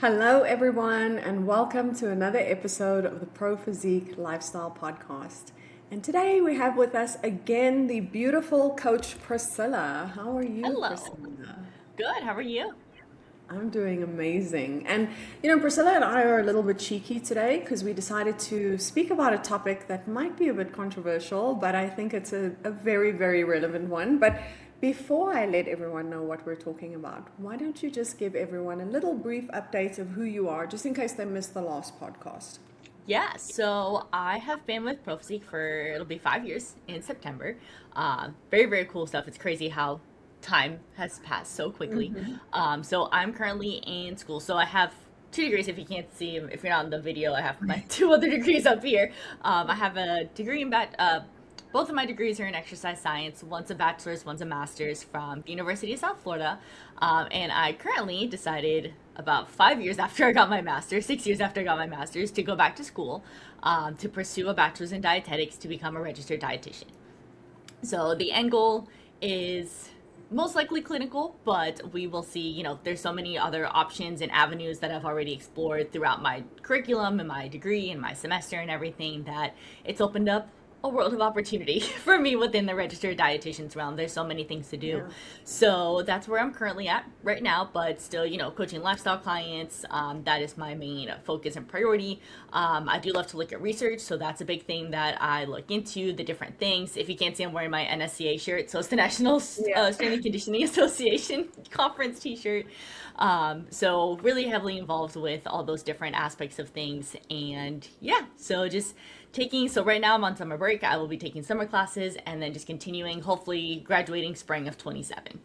Hello, everyone, and welcome to another episode of the Pro Physique Lifestyle Podcast. And today we have with us again the beautiful Coach Priscilla. How are you, Hello. Priscilla? Good. How are you? I'm doing amazing. And Priscilla and I are a little bit cheeky today because we decided to speak about a topic that might be a bit controversial, but I think it's a very, very relevant one. But before I let everyone know what we're talking about, why don't you just give everyone a little brief update of who you are, just in case they missed the last podcast? Yeah, so I have been with Prophecy for it'll be 5 years in September. Very, very cool stuff. It's crazy how time has passed so quickly. So I'm currently in school. So I have 2 degrees. If you can't see, if you're not in the video, I have my two other degrees up here. I have a degree in both of my degrees are in exercise science. One's a bachelor's, one's a master's from the University of South Florida. And I currently decided about 5 years after I got my master's, 6 years after I got my master's, to go back to school to pursue a bachelor's in dietetics to become a registered dietitian. So the end goal is most likely clinical, but we will see. There's so many other options and avenues that I've already explored throughout my curriculum and my degree and my semester and everything that it's opened up a world of opportunity for me within the registered dietitian's realm. There's so many things to do. Yeah. So that's where I'm currently at right now, but still, coaching lifestyle clients, that is my main focus and priority. I do love to look at research, so that's a big thing that I look into, the different things. If you can't see, I'm wearing my NSCA shirt, so it's the National Yeah. Strength and Conditioning Association conference t-shirt. So really heavily involved with all those different aspects of things. And yeah, so just so right now I'm on summer break. I will be taking summer classes and then just continuing, hopefully graduating spring of 27.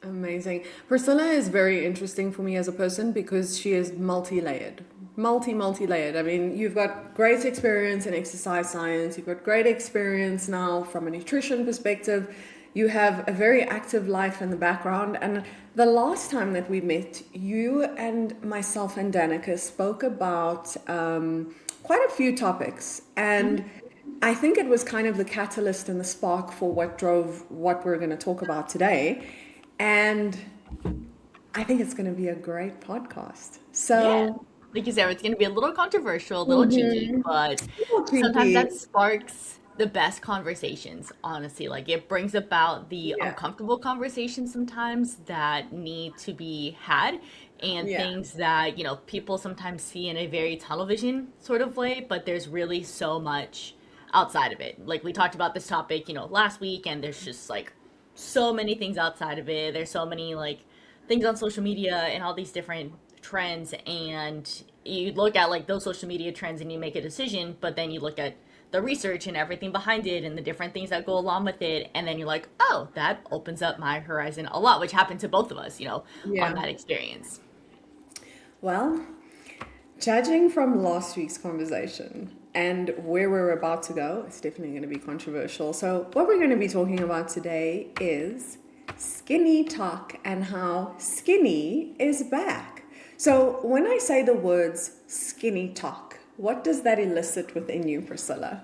Amazing. Priscilla is very interesting for me as a person because she is multi-layered. Multi-layered. I mean, you've got great experience in exercise science. You've got great experience now from a nutrition perspective. You have a very active life in the background. And the last time that we met, you and myself and Danica spoke about quite a few topics. And I think it was kind of the catalyst and the spark for what drove what we're going to talk about today. And I think it's going to be a great podcast. Yeah. So, Like you said, it's going to be a little controversial, a little cheeky, mhm, but little sometimes cheeky. that sparks the best conversations, honestly. Like it brings about the Yeah, uncomfortable conversations sometimes that need to be had and yeah, things that, people sometimes see in a very tunnel vision sort of way, but there's really so much outside of it. Like we talked about this topic, last week, and there's just like so many things outside of it. There's so many like things on social media and all these different trends, and you look at like those social media trends and you make a decision, but then you look at the research and everything behind it and the different things that go along with it, and then you're like, oh, that opens up my horizon a lot, which happened to both of us, on yeah. that experience. Well, judging from last week's conversation and where we're about to go, it's definitely going to be controversial. So, what we're going to be talking about today is skinny talk and how skinny is back. So, when I say the words skinny talk, what does that elicit within you, Priscilla?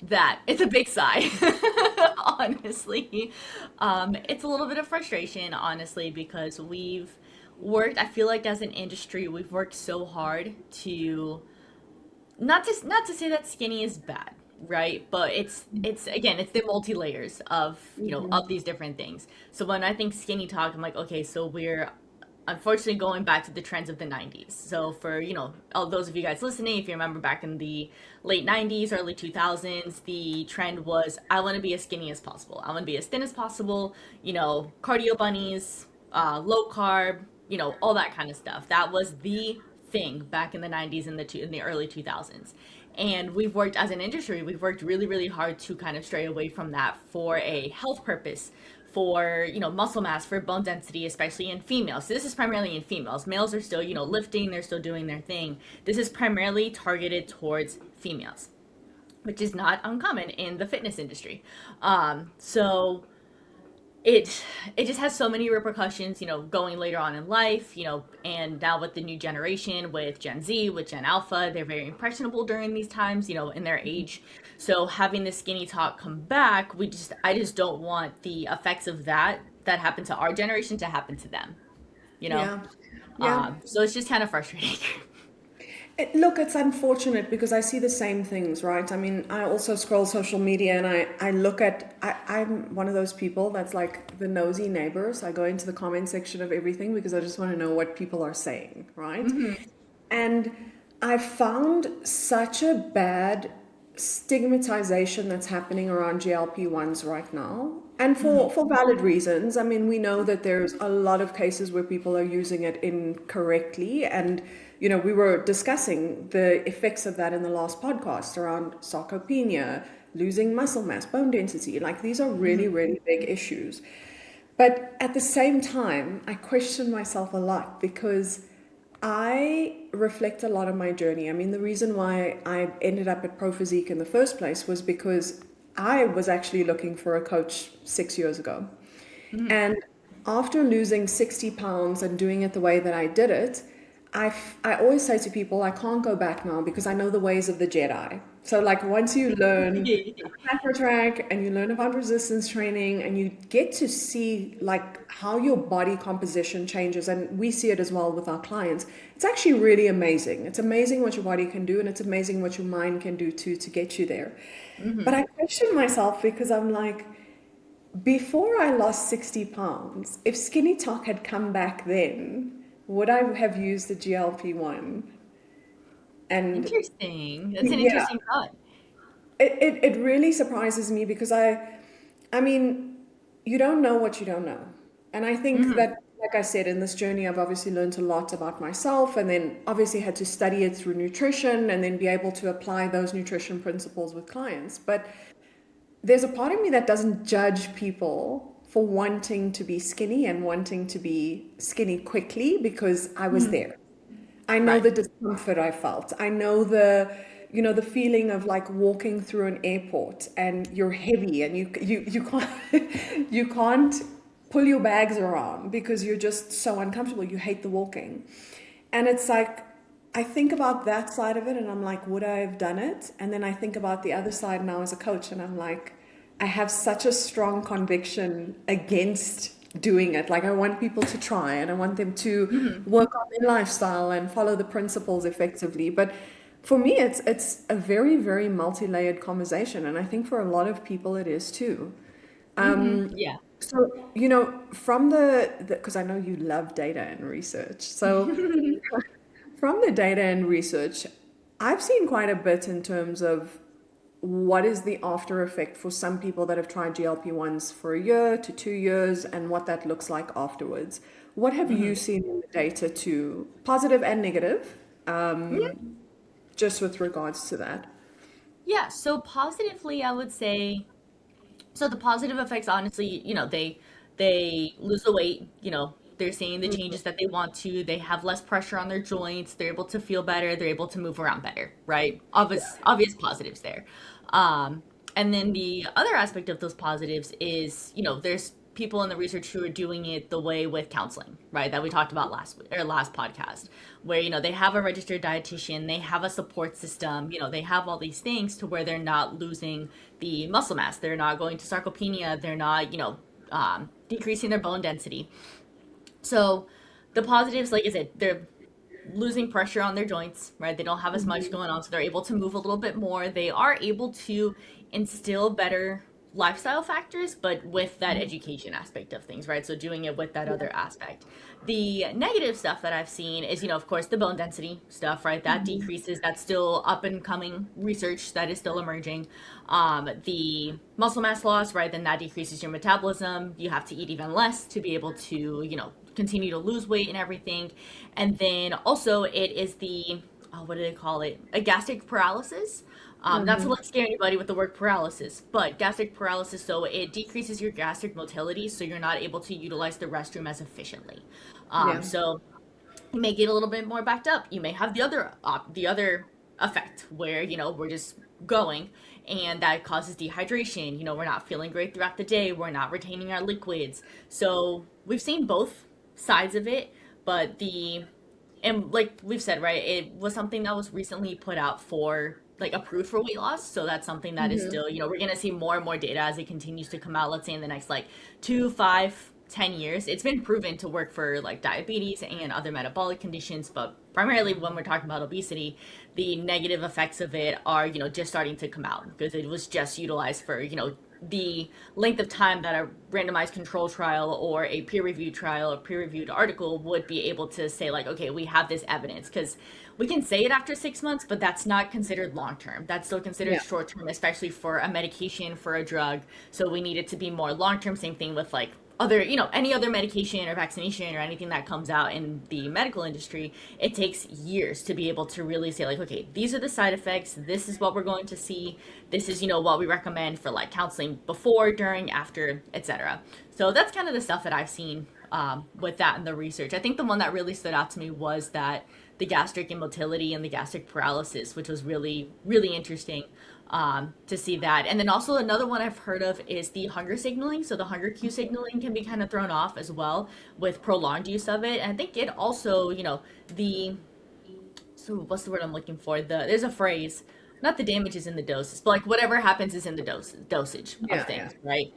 That it's a big sigh. Honestly, it's a little bit of frustration, honestly, because we've worked, I feel like as an industry we've worked so hard to not to say that skinny is bad, right? But it's again, it's the multi layers of of these different things. So when I think skinny talk, I'm like, okay, so we're unfortunately going back to the trends of the 90s. So for all those of you guys listening, if you remember back in the late 90s, early 2000s, the trend was, I want to be as skinny as possible, I want to be as thin as possible, cardio bunnies, low carb, all that kind of stuff. That was the thing back in the 90s and in the early 2000s. And we've worked as an industry, we've worked really, really hard to kind of stray away from that for a health purpose, for muscle mass, for bone density, especially in females. So this is primarily in females. Males are still lifting, they're still doing their thing. This is primarily targeted towards females, which is not uncommon in the fitness industry. So it just has so many repercussions, going later on in life, and now with the new generation, with Gen Z, with Gen Alpha, they're very impressionable during these times, in their age. So having the skinny talk come back, I just don't want the effects of that happened to our generation to happen to them. you know? Yeah. Yeah. So it's just kind of frustrating. Look, it's unfortunate because I see the same things, right? I mean, I also scroll social media and I look at, I'm one of those people that's like the nosy neighbors. I go into the comment section of everything because I just want to know what people are saying, right? Hmm. And I found such a bad stigmatization that's happening around GLP-1s right now. And Hmm. for valid reasons. I mean, we know that there's a lot of cases where people are using it incorrectly. And, we were discussing the effects of that in the last podcast around sarcopenia, losing muscle mass, bone density. Like these are really, Hmm. really big issues. But at the same time, I question myself a lot because I reflect a lot on my journey. I mean, the reason why I ended up at Pro Physique in the first place was because I was actually looking for a coach 6 years ago. Hmm. And after losing 60 pounds and doing it the way that I did it, I always say to people, I can't go back now because I know the ways of the Jedi. So, like, once you learn macro track and you learn about resistance training and you get to see, like, how your body composition changes, and we see it as well with our clients, it's actually really amazing. It's amazing what your body can do, and it's amazing what your mind can do too to get you there. But Hmm. I question myself because I'm like, before I lost 60 pounds, if Skinny Talk had come back then, would I have used the GLP-1? And Interesting. That's an yeah, interesting thought. it really surprises me because I mean, you don't know what you don't know. And I think Hmm. that, like I said, in this journey, I've obviously learned a lot about myself and then obviously had to study it through nutrition and then be able to apply those nutrition principles with clients. But there's a part of me that doesn't judge people for wanting to be skinny and wanting to be skinny quickly because I was Hmm. there. I know Right. the discomfort I felt. I know the feeling of like walking through an airport and you're heavy and you can't you can't pull your bags around because you're just so uncomfortable. You hate the walking. And it's like I think about that side of it and I'm like, would I have done it? And then I think about the other side now as a coach and I'm like, I have such a strong conviction against doing it. Like I want people to try and I want them to Hmm. work on their lifestyle and follow the principles effectively. But for me, it's a very, very multi-layered conversation. And I think for a lot of people it is too. Hmm. Yeah. So, from because I know you love data and research. So from the data and research, I've seen quite a bit in terms of what is the after effect for some people that have tried GLP-1s for a year to 2 years and what that looks like afterwards. What have you Hmm. seen in the data to positive and negative, just with regards to that? Yeah, so positively, I would say, so the positive effects, honestly, they lose the weight, they're seeing the changes that they want to, they have less pressure on their joints, they're able to feel better, they're able to move around better, right? Obvious positives there. Um, and then the other aspect of those positives is, there's people in the research who are doing it the way with counseling, right? That we talked about last podcast, where they have a registered dietitian, they have a support system, they have all these things to where they're not losing the muscle mass, they're not going to sarcopenia, they're not, decreasing their bone density. So the positives, like I said, they're losing pressure on their joints, right? They don't have as much going on, so they're able to move a little bit more. They are able to instill better lifestyle factors, but with that education aspect of things, right? So doing it with that other aspect. The negative stuff that I've seen is, of course, the bone density stuff, right? That decreases. That's still up and coming research that is still emerging. The muscle mass loss, right? Then that decreases your metabolism. You have to eat even less to be able to, continue to lose weight and everything. And then also it is the, oh, what do they call it? A gastric paralysis. Not to like scare anybody with the word paralysis, but gastric paralysis, so it decreases your gastric motility, so you're not able to utilize the restroom as efficiently. Yeah. So you may get a little bit more backed up. You may have the other effect where we're just going, and that causes dehydration. We're not feeling great throughout the day. We're not retaining our liquids. So we've seen both sides of it, but and like we've said, right, it was something that was recently put out for like approved for weight loss. So that's something that is still, we're gonna see more and more data as it continues to come out. Let's say in the next like 2, 5, 10 years. It's been proven to work for like diabetes and other metabolic conditions, but primarily when we're talking about obesity, the negative effects of it are, just starting to come out because it was just utilized for, the length of time that a randomized control trial or a peer-reviewed trial or peer-reviewed article would be able to say like, okay, we have this evidence, because we can say it after 6 months, but that's not considered long-term. That's still considered Yeah. short-term, especially for a medication, for a drug. So we need it to be more long-term. Same thing with like other, any other medication or vaccination or anything that comes out in the medical industry. It takes years to be able to really say like, okay, these are the side effects, this is what we're going to see, this is, what we recommend for like counseling before, during, after, etc. So that's kind of the stuff that I've seen with that in the research. I think the one that really stood out to me was that the gastric immotility and the gastric paralysis, which was really, really interesting to see that. And then also another one I've heard of is the hunger signaling. So the hunger cue signaling can be kind of thrown off as well with prolonged use of it. And I think it also, the, so what's the word I'm looking for? There's a phrase, not the damage is in the doses, but like whatever happens is in the dosage of Yeah. Yeah. things, right?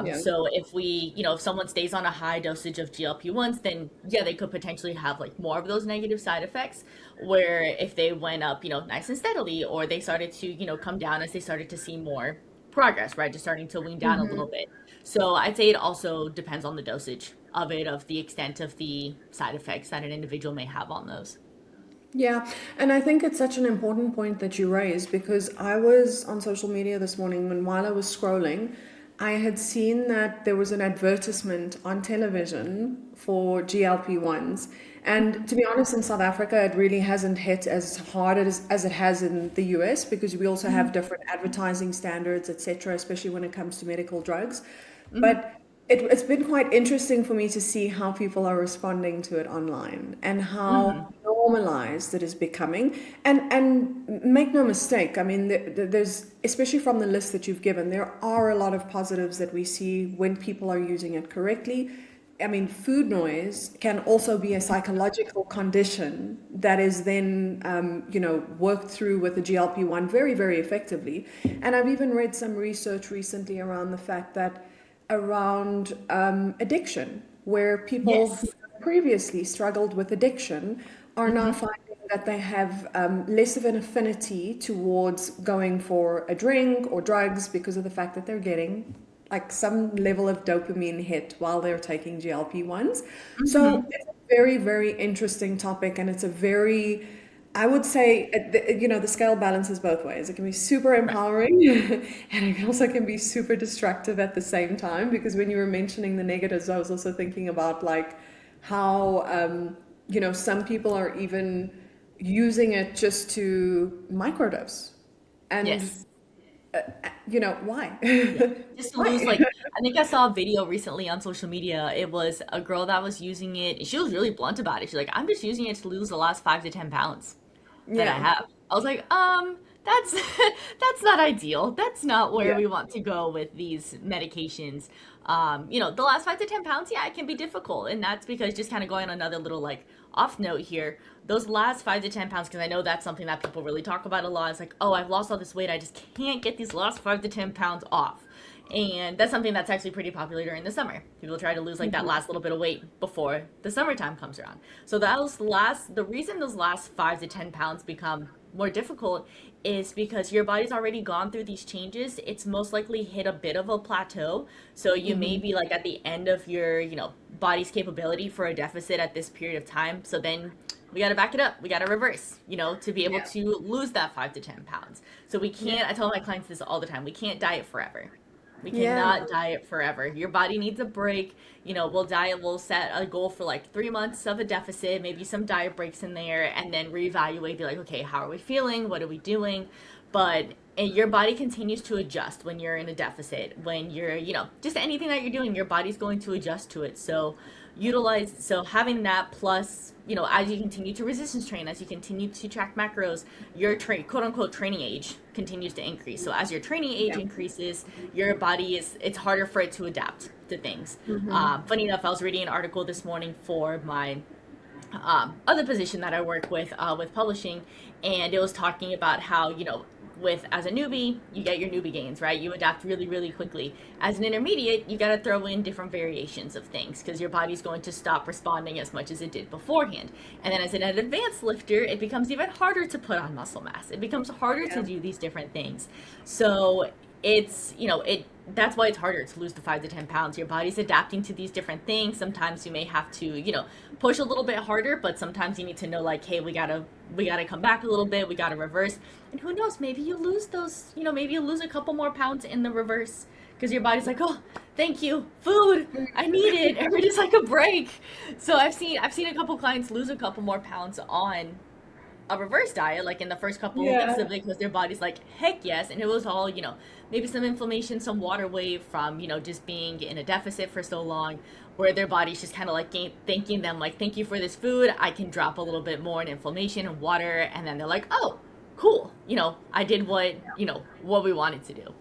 Yeah. So if we, if someone stays on a high dosage of GLP-1s, then yeah, they could potentially have like more of those negative side effects. Where if they went up, nice and steadily, or they started to, come down as they started to see more progress, right? Just starting to wean down a little bit. So I'd say it also depends on the dosage of it, of the extent of the side effects that an individual may have on those. Yeah, and I think it's such an important point that you raised because I was on social media this morning and while I was scrolling, I had seen that there was an advertisement on television for GLP-1s. And to be honest, in South Africa, it really hasn't hit as hard as it has in the US because we also have different advertising standards, etc., especially when it comes to medical drugs. But it's been quite interesting for me to see how people are responding to it online and Mm-hmm. how normalized it is becoming. And make no mistake, I mean, there's, especially from the list that you've given, there are a lot of positives that we see when people are using it correctly. I mean, food noise can also be a psychological condition that is then, worked through with the GLP-1 very, very effectively. And I've even read some research recently around the fact that around addiction, where people who Yes. previously struggled with addiction are now Mm-hmm. finding that they have less of an affinity towards going for a drink or drugs because of the fact that they're getting like some level of dopamine hit while they're taking GLP-1s. So Mm-hmm. it's a very, very interesting topic, and it's a very, I would say, the scale balances both ways. It can be super Right. empowering, and it also can be super destructive at the same time. Because when you were mentioning the negatives, I was also thinking about like how, some people are even using it just to microdose, and Yes. why? Yeah. Just to lose, Why? like, I think I saw a video recently on social media. It was a girl that was using it. She was really blunt about it. She's like, I'm just using it to lose the last 5 to 10 pounds that I Yeah. have. I was like, that's that's not ideal. That's not where Yeah. we want to go with these medications. The last 5 to 10 pounds, yeah, it can be difficult, and that's because, just kind of going on another little like off note here, those last 5 to 10 pounds, because I know that's something that people really talk about a lot. It's like, oh, I've lost all this weight, I just can't get these last 5 to 10 pounds off. And that's something that's actually pretty popular during the summer. People try to lose like that last little bit of weight before the summertime comes around. So the reason those last 5 to 10 pounds become more difficult is because your body's already gone through these changes. It's most likely hit a bit of a plateau. So you may be like at the end of your, body's capability for a deficit at this period of time. So then we got to back it up. We got to reverse, to be able Yeah. to lose that 5 to 10 pounds. So we can't, I tell my clients this all the time, we can't diet forever. We Yeah. cannot diet forever. Your body needs a break. We'll set a goal for like 3 months of a deficit, maybe some diet breaks in there, and then reevaluate, be like, okay, how are we feeling? What are we doing? But your body continues to adjust when you're in a deficit. When you're, just anything that you're doing, your body's going to adjust to it. So having that plus, as you continue to resistance train, as you continue to track macros, your quote unquote training age continues to increase. So as your training age Yeah. increases, your body it's harder for it to adapt to things. Funny enough, I was reading an article this morning for my other position that I work with publishing, and it was talking about how, with as a newbie, you get your newbie gains, right? You adapt really, really quickly. As an intermediate, you got to throw in different variations of things because your body's going to stop responding as much as it did beforehand. And then as an advanced lifter, it becomes even harder to put on muscle mass. It becomes harder to Yeah. do these different things. So it's, that's why it's harder to lose the 5 to 10 pounds. Your body's adapting to these different things. Sometimes you may have to, push a little bit harder, but sometimes you need to know like, hey, we gotta come back a little bit, we gotta reverse. And who knows, maybe you lose those, maybe you lose a couple more pounds in the reverse because your body's like, oh, thank you, food, I need it, or just like a break. So I've seen a couple clients lose a couple more pounds on a reverse diet, like in the first couple of weeks Yeah. of it, because their body's like, heck yes. And it was all, maybe some inflammation, some water weight from, just being in a deficit for so long, where their body's just kind of like thanking them, like, thank you for this food. I can drop a little bit more in inflammation and water. And then they're like, oh, cool. I did what we wanted to do.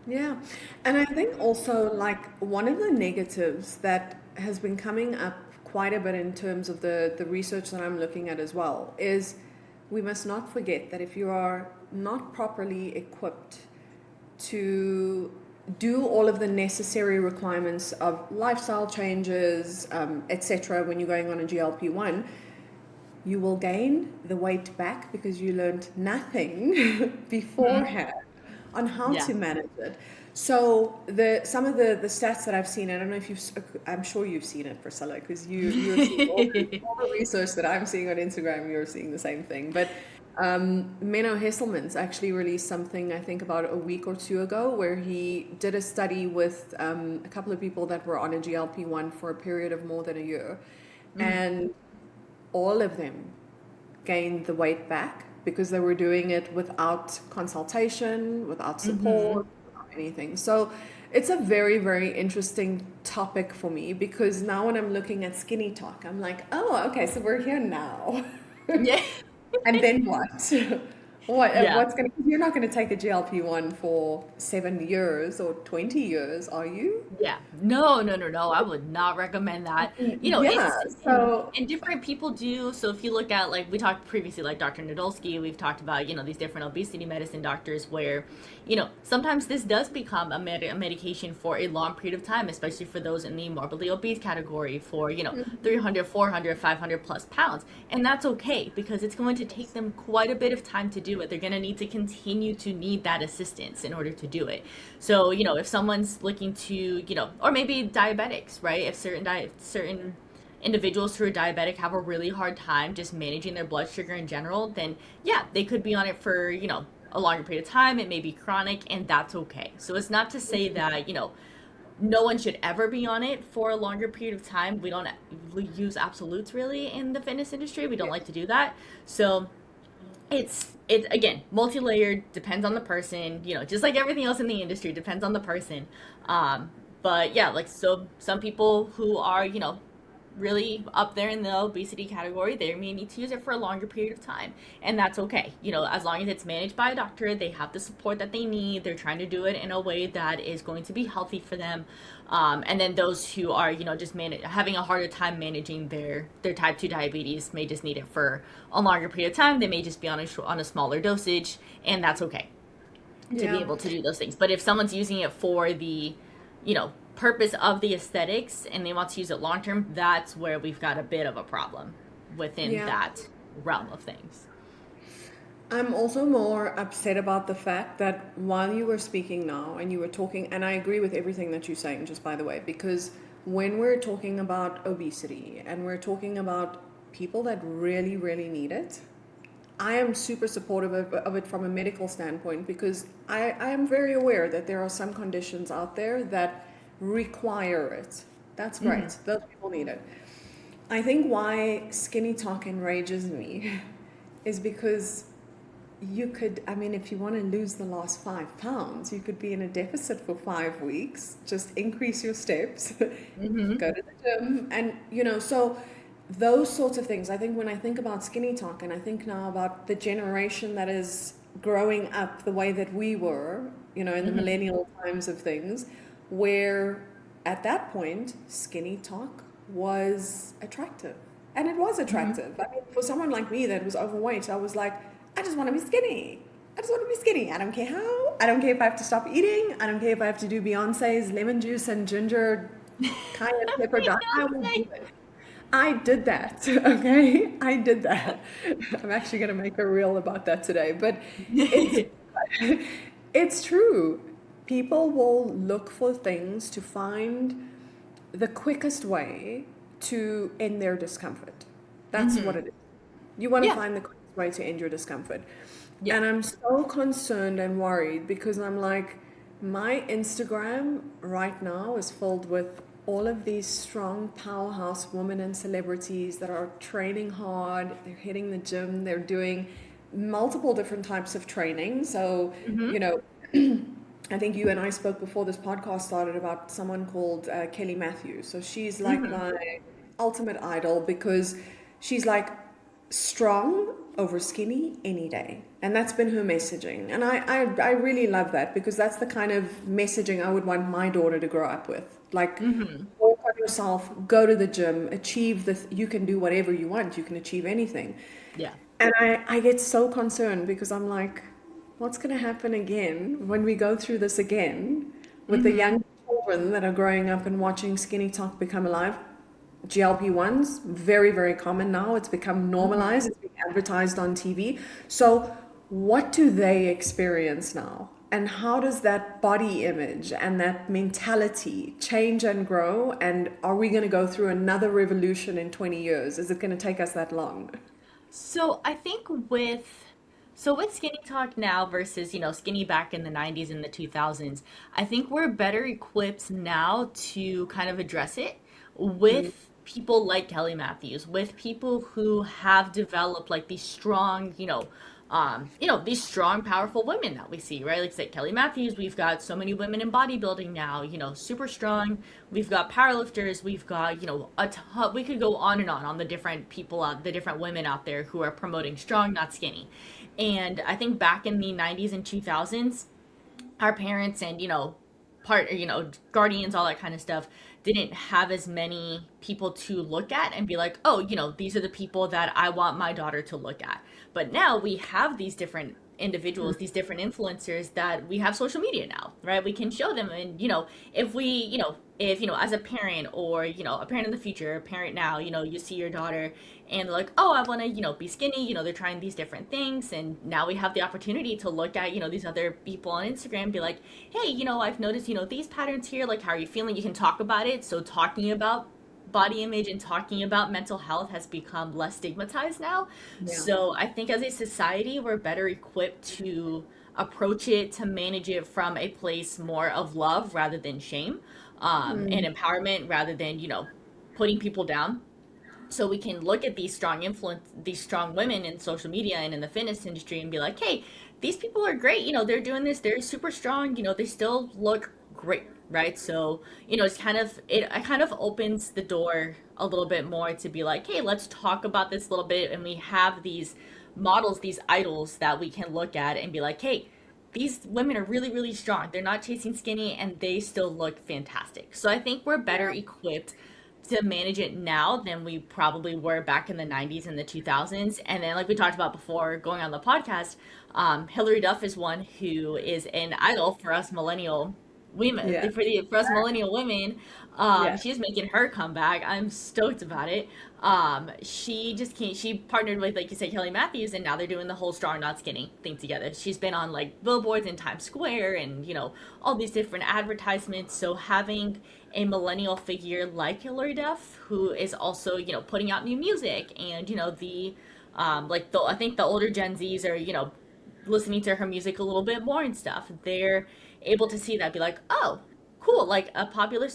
Yeah. And I think also, like, one of the negatives that has been coming up quite a bit in terms of the research that I'm looking at as well is we must not forget that if you are not properly equipped to do all of the necessary requirements of lifestyle changes, etc., when you're going on a GLP-1, you will gain the weight back because you learned nothing Mhm. beforehand on how Yeah. to manage it. So some of the stats that I've seen, I don't know if I'm sure you've seen it, Priscilla, because you're seeing all the research that I'm seeing on Instagram. You're seeing the same thing. But Menno Hesselman's actually released something, I think about a week or two ago, where he did a study with a couple of people that were on a GLP-1 for a period of more than a year, Mhm. and all of them gained the weight back because they were doing it without consultation, without Mhm. support, without anything. So it's a very, very interesting topic for me because now when I'm looking at Skinny Talk, I'm like, oh, okay, so we're here now. Yeah. And then what? Yeah. What's going to, you're not going to take a GLP-1 for 7 years or 20 years, are you? Yeah. No, no, no, no. I would not recommend that. Yeah. So, And different people do. So if you look at like we talked previously, like Dr. Nadolsky, we've talked about, these different obesity medicine doctors where, sometimes this does become a medication for a long period of time, especially for those in the morbidly obese category for, 300, 400, 500 plus pounds. And that's okay because it's going to take them quite a bit of time to do it. They're going to need to continue to need that assistance in order to do it. So, if someone's looking to, or maybe diabetics, right? If certain individuals who are diabetic have a really hard time just managing their blood sugar in general, then yeah, they could be on it for, a longer period of time. It may be chronic, and that's okay. So it's not to say that, no one should ever be on it for a longer period of time. We don't use absolutes really in the fitness industry. We don't like to do that. So it's again multi-layered, depends on the person, just like everything else in the industry depends on the person. But yeah, like so some people who are, really up there in the obesity category, they may need to use it for a longer period of time, and that's okay. As long as it's managed by a doctor, they have the support that they need, they're trying to do it in a way that is going to be healthy for them. And then those who are, just having a harder time managing their type 2 diabetes may just need it for a longer period of time. They may just be on a smaller dosage, and that's okay to be yeah. able to do those things. But if someone's using it for the, purpose of the aesthetics and they want to use it long term, that's where we've got a bit of a problem within Yeah. that realm of things. I'm also more upset about the fact that while you were speaking now and you were talking, and I agree with everything that you're saying, just by the way, because when we're talking about obesity and we're talking about people that really, really need it, I am super supportive of it from a medical standpoint because I am very aware that there are some conditions out there that require it. That's Mm-hmm. great. Those people need it. I think why Skinny Talk enrages me is because you could, I mean, if you want to lose the last 5 pounds, you could be in a deficit for 5 weeks, just increase your steps, Mm-hmm. go to the gym, and so those sorts of things. I think when I think about Skinny Talk and I think now about the generation that is growing up the way that we were, in the Mm-hmm. millennial times of things, where at that point, Skinny Talk was attractive. And it was Mm-hmm. attractive. I mean, for someone like me that was overweight, I was like, I just want to be skinny. I just want to be skinny. I don't care how. I don't care if I have to stop eating. I don't care if I have to do Beyonce's lemon juice and ginger cayenne pepper I diet. I will know, do it. I did that. Okay, I did that. I'm actually going to make a reel about that today. But it's same. it's true. People will look for things to find the quickest way to end their discomfort. That's what Hmm. it is. You want to Yeah, find the quickest way to end your discomfort. yeah. And I'm so concerned and worried because I'm like, my Instagram right now is filled with all of these strong powerhouse women and celebrities that are training hard, they're hitting the gym, they're doing multiple different types of training. So, Hmm. you know, I think you and I spoke before this podcast started about someone called Kelly Matthews. So she's like Hmm. my ultimate idol because she's like strong over skinny any day. And that's been her messaging. And I really love that because that's the kind of messaging I would want my daughter to grow up with. Like, Hmm. work on yourself, go to the gym, achieve the, you can do whatever you want, you can achieve anything. Yeah. And I get so concerned because I'm like, what's going to happen again when we go through this again with the Hmm. young children that are growing up and watching Skinny Talk become alive? GLP-1s, very, very common now. It's become Hmm. normalized. It's being advertised on TV. So, what do they experience now? And how does that body image and that mentality change and grow? And are we going to go through another revolution in 20 years? Is it going to take us that long? So I think with Skinny Talk now versus, Skinny back in the 90s and the 2000s, I think we're better equipped now to kind of address it Mm, with people like Kelly Matthews, with people who have developed like these strong, these strong, powerful women that we see, right? Like say Kelly Matthews, we've got so many women in bodybuilding now, super strong. We've got powerlifters, we've got, a ton, we could go on the different people out, the different women out there who are promoting strong, not skinny. And I think back in the 90s and 2000s, our parents and guardians, all that kind of stuff, didn't have as many people to look at and be like, oh, these are the people that I want my daughter to look at. But now we have these different mm, individuals, these different influencers, that we have social media now, right? We can show them. And if we if as a parent, or a parent in the future, a parent now, you see your daughter and they're like, oh, I want to be skinny. They're trying these different things, and now we have the opportunity to look at these other people on Instagram and be like, hey, I've noticed these patterns here, like, how are you feeling? You can talk about it. So talking about body image and talking about mental health has become less stigmatized now. yeah. So I think as a society, we're better equipped to approach it, to manage it from a place more of love rather than shame, and Mm, empowerment rather than putting people down. So we can look at these strong women in social media and in the fitness industry and be like, hey, these people are great. They're doing this. They're super strong. They still look great, right? So it kind of opens the door a little bit more to be like, hey, let's talk about this a little bit. And we have these models, these idols that we can look at and be like, hey, these women are really, really strong. They're not chasing skinny and they still look fantastic. So I think we're better yeah. equipped to manage it now than we probably were back in the 90s and the 2000s. And then, like we talked about before going on the podcast, Hillary Duff is one who is an idol for us millennial women. Yeah. For us millennial women, Yeah. she's making her comeback. I'm stoked about it. She just came, she partnered with, like you said, Kelly Matthews, and now they're doing the whole Strong Not Skinny thing together. She's been on like billboards in Times Square and, all these different advertisements. So having a millennial figure like Hillary Duff, who is also, putting out new music, and, I think the older Gen Zs are, listening to her music a little bit more and stuff. They're able to see that, be like, oh, cool, like a popular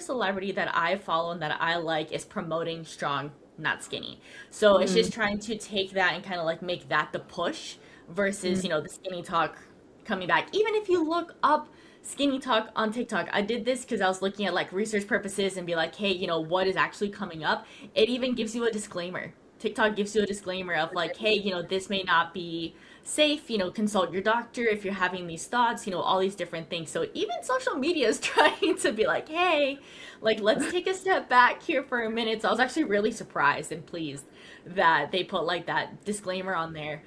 celebrity that I follow and that I like is promoting strong, not skinny. So it's Mm, just trying to take that and kind of like make that the push versus, mm, the skinny talk coming back. Even if you look up skinny talk on TikTok, I did this because I was looking at like research purposes and be like, hey, what is actually coming up? It even gives you a disclaimer. TikTok gives you a disclaimer of like, hey, this may not be safe, consult your doctor if you're having these thoughts, all these different things. So even social media is trying to be like, hey, like, let's take a step back here for a minute. So I was actually really surprised and pleased that they put like that disclaimer on there.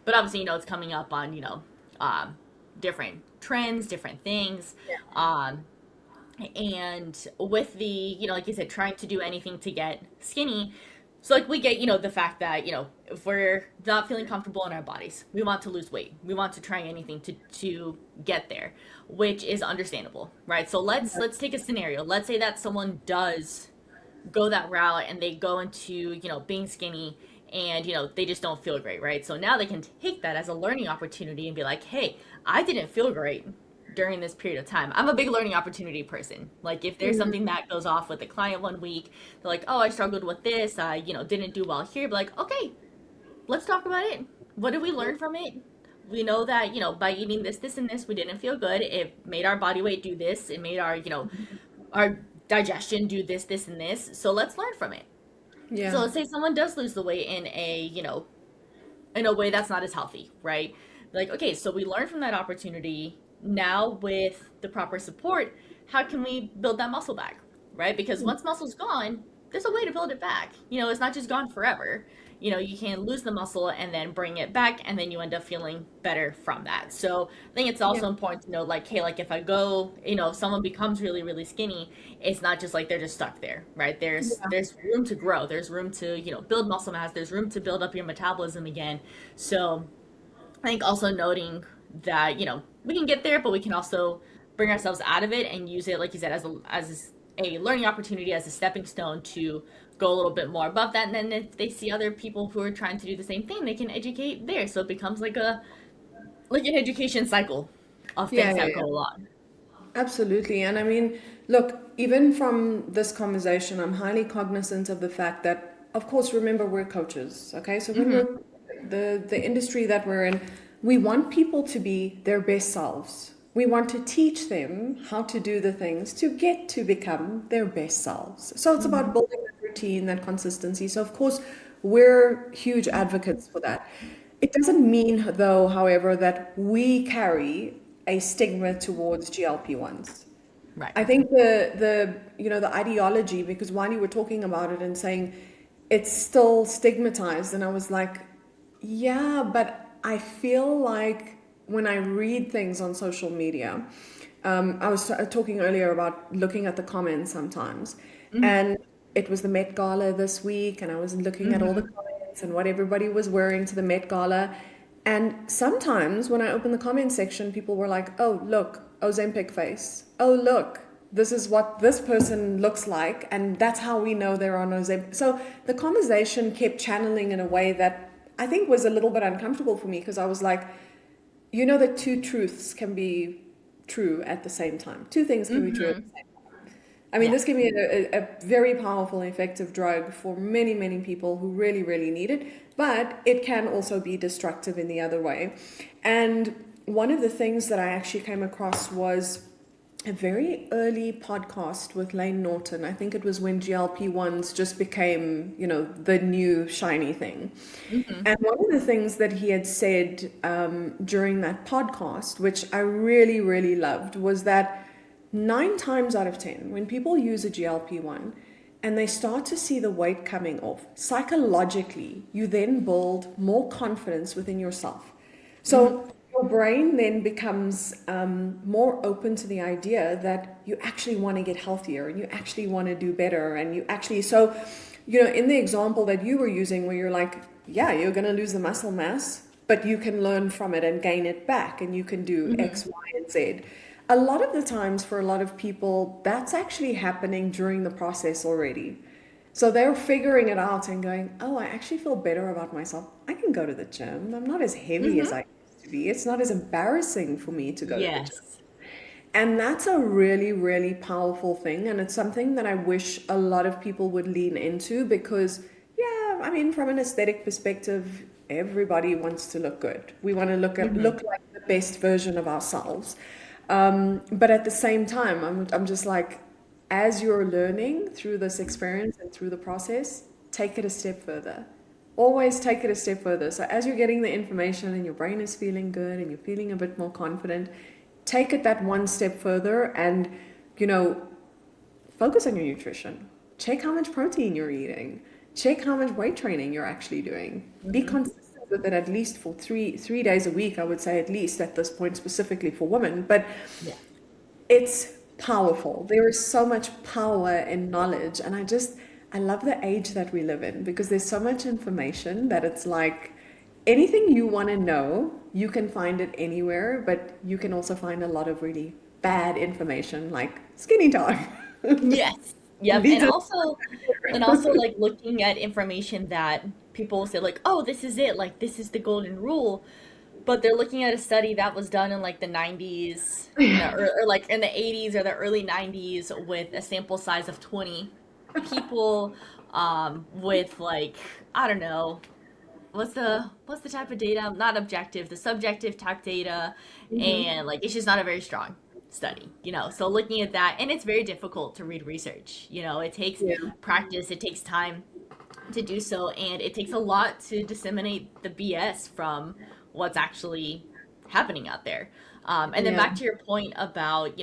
but obviously, it's coming up on, different trends, different things. Um, and with the, like you said, trying to do anything to get skinny. So like we get, the fact that, if we're not feeling comfortable in our bodies, we want to lose weight. We want to try anything to get there, which is understandable, right? So let's take a scenario. Let's say that someone does go that route and they go into, being skinny, and they just don't feel great, right? So now they can take that as a learning opportunity and be like, hey, I didn't feel great during this period of time. I'm a big learning opportunity person. Like if there's something Mhm. that goes off with a client one week, they're like, oh, I struggled with this, I didn't do well here, be like, okay, let's talk about it. What did we learn from it? We know that, by eating this and this, we didn't feel good. It made our body weight do this. It made our, our digestion do this, and this. So let's learn from it. So Yeah. let's say someone does lose the weight in a, in a way that's not as healthy, right? Like, okay, so we learned from that opportunity. Now, with the proper support, how can we build that muscle back, right? Because once muscle's gone, there's a way to build it back. It's not just gone forever. You can lose the muscle and then bring it back, and then you end up feeling better from that. So I think it's Yeah. also important to know, like, hey, like if I go, if someone becomes really, really skinny, it's not just like they're just stuck there, right? There's room to grow. There's room to, build muscle mass. There's room to build up your metabolism again. So I think also noting that, we can get there, but we can also bring ourselves out of it and use it, like you said, as a learning opportunity, as a stepping stone to go a little bit more above that. And then if they see other people who are trying to do the same thing, they can educate there. So it becomes like an education cycle of Yeah, things yeah, that go yeah. along. Absolutely. And I mean, look, even from this conversation, I'm highly cognizant of the fact that, of course, remember we're coaches, okay? So when Hmm. we're the industry that we're in, we want people to be their best selves. We want to teach them how to do the things to get to become their best selves. So it's about Hmm. building that routine, that consistency. So of course, we're huge advocates for that. It doesn't mean, though, however, that we carry a stigma towards GLP-1s. Right. I think the ideology, because while you were talking about it and saying it's still stigmatized, and I was like, yeah, but I feel like when I read things on social media, I was talking earlier about looking at the comments sometimes, Hmm. and it was the Met Gala this week, and I was looking at all the Hmm. comments and what everybody was wearing to the Met Gala. And sometimes when I open the comment section, people were like, oh, look, Ozempic face. Oh, look, this is what this person looks like. And that's how we know they're on Ozempic. So the conversation kept channeling in a way that I think was a little bit uncomfortable for me because I was like, that two truths can be true at the same time. Two things can be true at the Hmm. same time. I mean, Yeah. this can be a very powerful and effective drug for many, many people who really, really need it, but it can also be destructive in the other way. And one of the things that I actually came across was a very early podcast with Lane Norton. I think it was when GLP-1s just became, the new shiny thing. Hmm. And one of the things that he had said during that podcast, which I really, really loved, was that 9 times out of 10, when people use a GLP-1 and they start to see the weight coming off, psychologically, you then build more confidence within yourself. Hmm. So your brain then becomes more open to the idea that you actually want to get healthier and you actually want to do better. And you actually, so, in the example that you were using, where you're like, yeah, you're going to lose the muscle mass, but you can learn from it and gain it back and you can do Hmm. X, Y, and Z. A lot of the times, for a lot of people, that's actually happening during the process already. So they're figuring it out and going, oh, I actually feel better about myself. I can go to the gym. I'm not as heavy as Hmm. I used to be. It's not as embarrassing for me to go to the gym. Yes. And that's a really, really powerful thing. And it's something that I wish a lot of people would lean into because, yeah, I mean, from an aesthetic perspective, everybody wants to look good. We want to Hmm. look like the best version of ourselves. But at the same time, I'm just like, as you're learning through this experience and through the process, take it a step further. Always take it a step further. So as you're getting the information and your brain is feeling good and you're feeling a bit more confident, take it that one step further and, you know, focus on your nutrition. Check how much protein you're eating. Check how much weight training you're actually doing. Be Hmm. consistent with it at least for three days a week, I would say, at least at this point, specifically for women. But Yeah. it's powerful. There is so much power in knowledge. And I love the age that we live in because there's so much information that it's like anything you want to know, you can find it anywhere, but you can also find a lot of really bad information like skinny talk. Yes. Yep. Leads us And also like looking at information that people say like, oh, this is it, like this is the golden rule. But they're looking at a study that was done in like the 90s, or like in the 80s or the early 90s with a sample size of 20 people, with like, I don't know, what's the type of data? Not objective, the subjective type data, Mhm. and like it's just not a very strong study, you know. So looking at that, and it's very difficult to read research. You know, it takes Yeah. practice, it takes time to do so, and it takes a lot to disseminate the BS from what's actually happening out there. And then Yeah. back to your point about,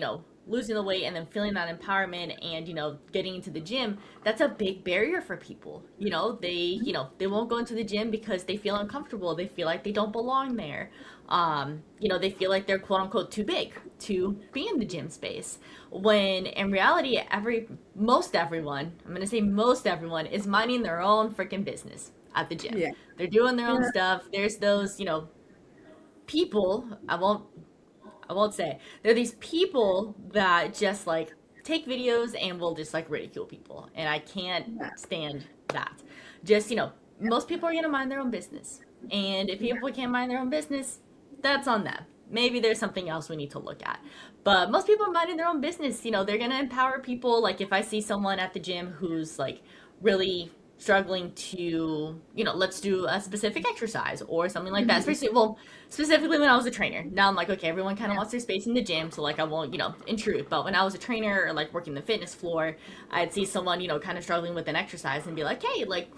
losing the weight and then feeling that empowerment and, getting into the gym, that's a big barrier for people. They won't go into the gym because they feel uncomfortable. They feel like they don't belong there. They feel like they're quote unquote too big to be in the gym space. When in reality, most everyone, I'm going to say most everyone, is minding their own freaking business at the gym. Yeah. They're doing their own Yeah. stuff. There's those, people, I won't say. There are these people that just like take videos and will just like ridicule people. And I can't Yeah. stand that. Just, most people are going to mind their own business. And if Yeah. people can't mind their own business, that's on them. Maybe there's something else we need to look at. But most people are minding their own business. They're going to empower people. Like if I see someone at the gym who's like really struggling to, let's do a specific exercise or something like that. Mhm. Especially, well, specifically when I was a trainer. Now I'm like, okay, everyone kind of Yeah. wants their space in the gym, so like I won't, intrude. But when I was a trainer or like working the fitness floor, I'd see someone, kind of struggling with an exercise and be like, hey, like,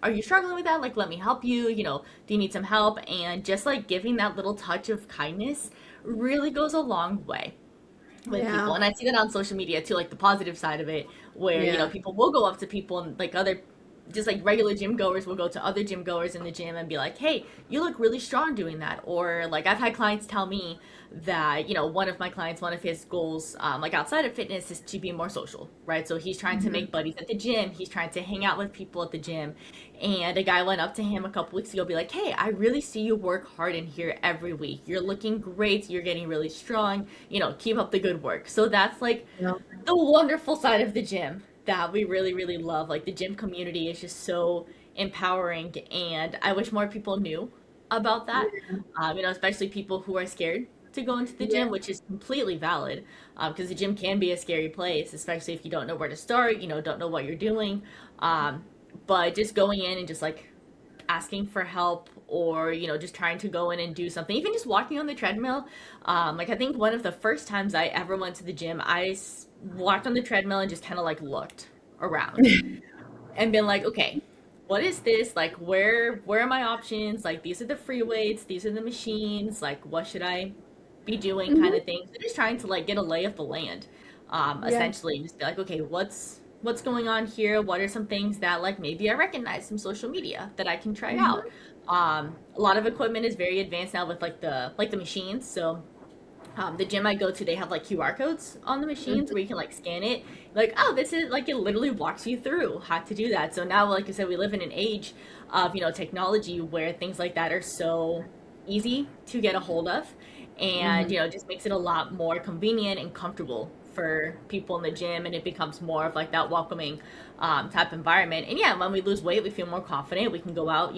are you struggling with that? Like, let me help you. Do you need some help? And just like giving that little touch of kindness really goes a long way with people. Yeah. And I see that on social media too, like the positive side of it, where, Yeah. people will go up to people and like other, just like regular gym goers will go to other gym goers in the gym and be like, hey, you look really strong doing that. Or like I've had clients tell me that, one of my clients, one of his goals, like outside of fitness, is to be more social, right? So he's trying to Mhm. make buddies at the gym. He's trying to hang out with people at the gym. And a guy went up to him a couple weeks ago, be like, hey, I really see you work hard in here every week. You're looking great. You're getting really strong. Keep up the good work. So that's like Yeah. the wonderful side of the gym that we really, really love. Like the gym community is just so empowering, and I wish more people knew about that. Especially people who are scared to go into the Yeah. gym, which is completely valid, because the gym can be a scary place, especially if you don't know where to start, don't know what you're doing. Um, but just going in and just like asking for help, or just trying to go in and do something, even just walking on the treadmill. Like I think one of the first times I ever went to the gym, walked on the treadmill and just kind of like looked around and been like, okay, what is this, like, where are my options, like these are the free weights, these are the machines, like what should I be doing, kind Mhm. of thing. So just trying to like get a lay of the land, Yeah. essentially, just be like, okay, what's going on here, what are some things that like maybe I recognize from social media that I can try out. Mhm. A lot of equipment is very advanced now with like the machines. So the gym I go to, they have like QR codes on the machines Mhm. where you can like scan it. Like, oh, this is like, it literally walks you through how to do that. So now, like I said, we live in an age of, technology where things like that are so easy to get a hold of. And, Mhm. just makes it a lot more convenient and comfortable for people in the gym. And it becomes more of like that welcoming type environment. And yeah, when we lose weight, we feel more confident. We can go out,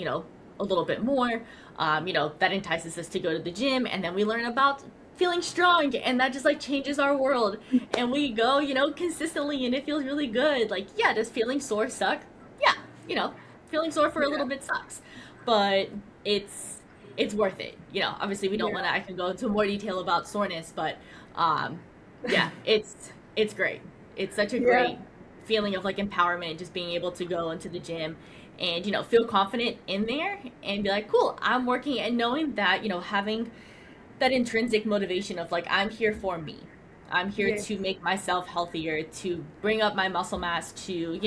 a little bit more. That entices us to go to the gym, and then we learn about feeling strong, and that just like changes our world. And we go, consistently, and it feels really good. Like, yeah, does feeling sore suck? Yeah, you know, feeling sore for a Yeah. little bit sucks, but it's it's worth it. Obviously we don't Yeah. want to. I can go into more detail about soreness, but um, yeah, it's great. It's such a Yeah. great feeling of like empowerment, just being able to go into the gym and feel confident in there and be like, cool, I'm working, and knowing that having that intrinsic motivation of like, I'm here for me, I'm here to Yes. make myself healthier, to bring up my muscle mass, to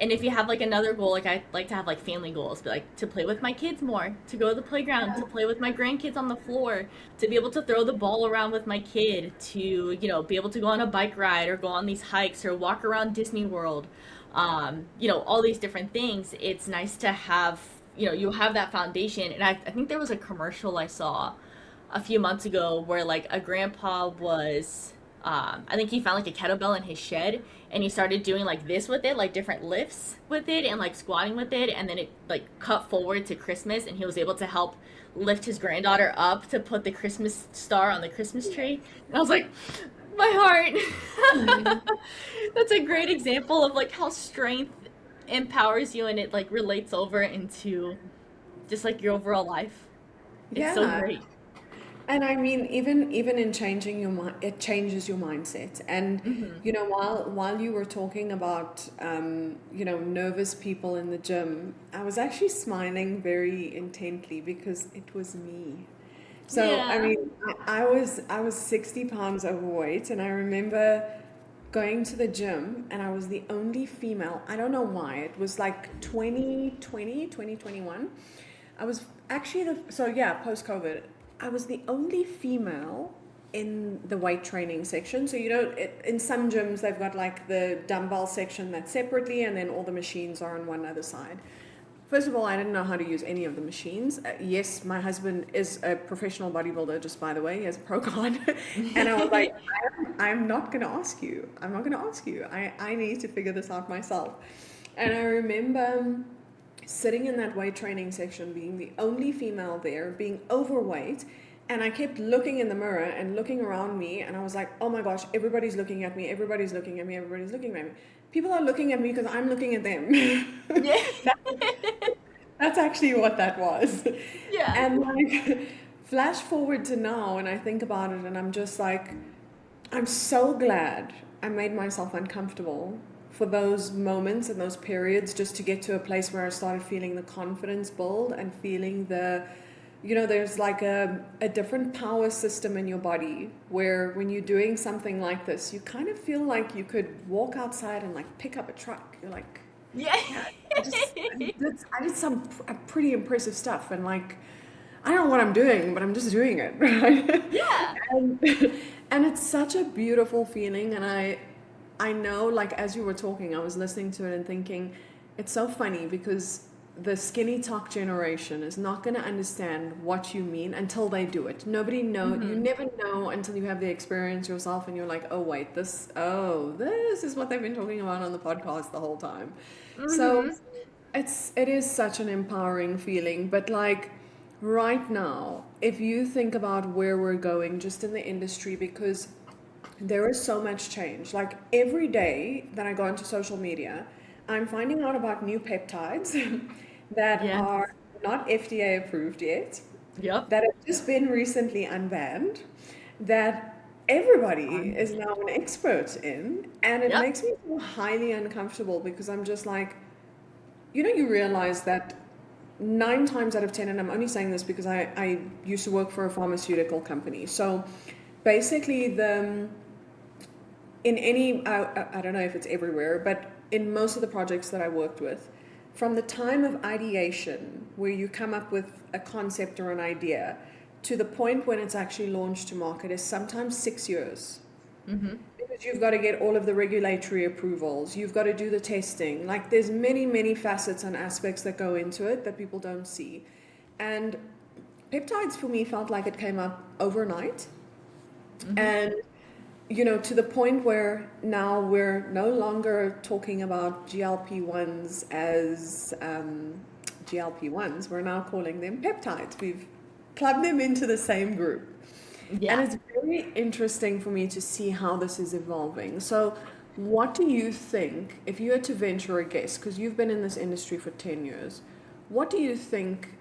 And if you have like another goal, like I like to have like family goals, but like to play with my kids more, to go to the playground, to play with my grandkids on the floor, to be able to throw the ball around with my kid, to, be able to go on a bike ride or go on these hikes or walk around Disney World. All these different things. It's nice to have, you have that foundation. And I think there was a commercial I saw a few months ago where like a grandpa was I think he found like a kettlebell in his shed and he started doing like this with it, like different lifts with it and like squatting with it, and then it like cut forward to Christmas and he was able to help lift his granddaughter up to put the Christmas star on the Christmas tree. And I was like, my heart. That's a great example of like how strength empowers you and it like relates over into just like your overall life. It's so Yeah. great. And I mean, even in changing your mind, it changes your mindset. And Hmm. while you were talking about nervous people in the gym, I was actually smiling very intently because it was me. So I Yeah. mean, I was 60 pounds overweight, and I remember going to the gym, and I was the only female. I don't know why. It was like 2020, 2021. I was actually so yeah, post COVID. I was the only female in the weight training section. So in some gyms they've got like the dumbbell section that's separately, and then all the machines are on one other side. First of all, I didn't know how to use any of the machines. Yes, my husband is a professional bodybuilder, just by the way. He has a pro card. And I was like, I'm not going to ask you. I'm not going to ask you. I need to figure this out myself. And I remember sitting in that weight training section, being the only female there, being overweight. And I kept looking in the mirror and looking around me, and I was like, oh my gosh, everybody's looking at me, everybody's looking at me, everybody's looking at me. People are looking at me because I'm looking at them. Yeah. That's actually what that was. Yeah. And like, flash forward to now, and I think about it, and I'm just like, I'm so glad I made myself uncomfortable for those moments and those periods just to get to a place where I started feeling the confidence build and feeling there's like a different power system in your body where when you're doing something like this, you kind of feel like you could walk outside and like pick up a truck. You're like, Yeah. yeah, I did some pretty impressive stuff, and like I don't know what I'm doing, but I'm just doing it, right? Yeah. and, and it's such a beautiful feeling, and I know, like as you were talking, I was listening to it and thinking, it's so funny because the skinny talk generation is not going to understand what you mean until they do it. Nobody know, you Hmm. never know until you have the experience yourself, and you're like, oh wait, this is what they've been talking about on the podcast the whole time. So Hmm. it is such an empowering feeling, but like right now, if you think about where we're going just in the industry, because there is so much change. Like every day that I go into social media, I'm finding out about new peptides that Yes. are not FDA approved yet, Yep. that have just been recently unbanned, that everybody is Honestly. now an expert in, and it Yep. makes me feel highly uncomfortable because I'm just like, you realize that 9 times out of 10, and I'm only saying this because I used to work for a pharmaceutical company. So basically, in any, I don't know if it's everywhere, but in most of the projects that I worked with, from the time of ideation, where you come up with a concept or an idea, to the point when it's actually launched to market is sometimes 6 years. Hmm. Because you've got to get all of the regulatory approvals, you've got to do the testing. Like there's many, many facets and aspects that go into it that people don't see. And peptides for me felt like it came up overnight. Hmm. And to the point where now we're no longer talking about GLP-1s as GLP-1s. We're now calling them peptides. We've clubbed them into the same group. And Yeah. it's very interesting for me to see how this is evolving. So, what do you think, if you had to venture a guess, because you've been in this industry for 10 years, what do you think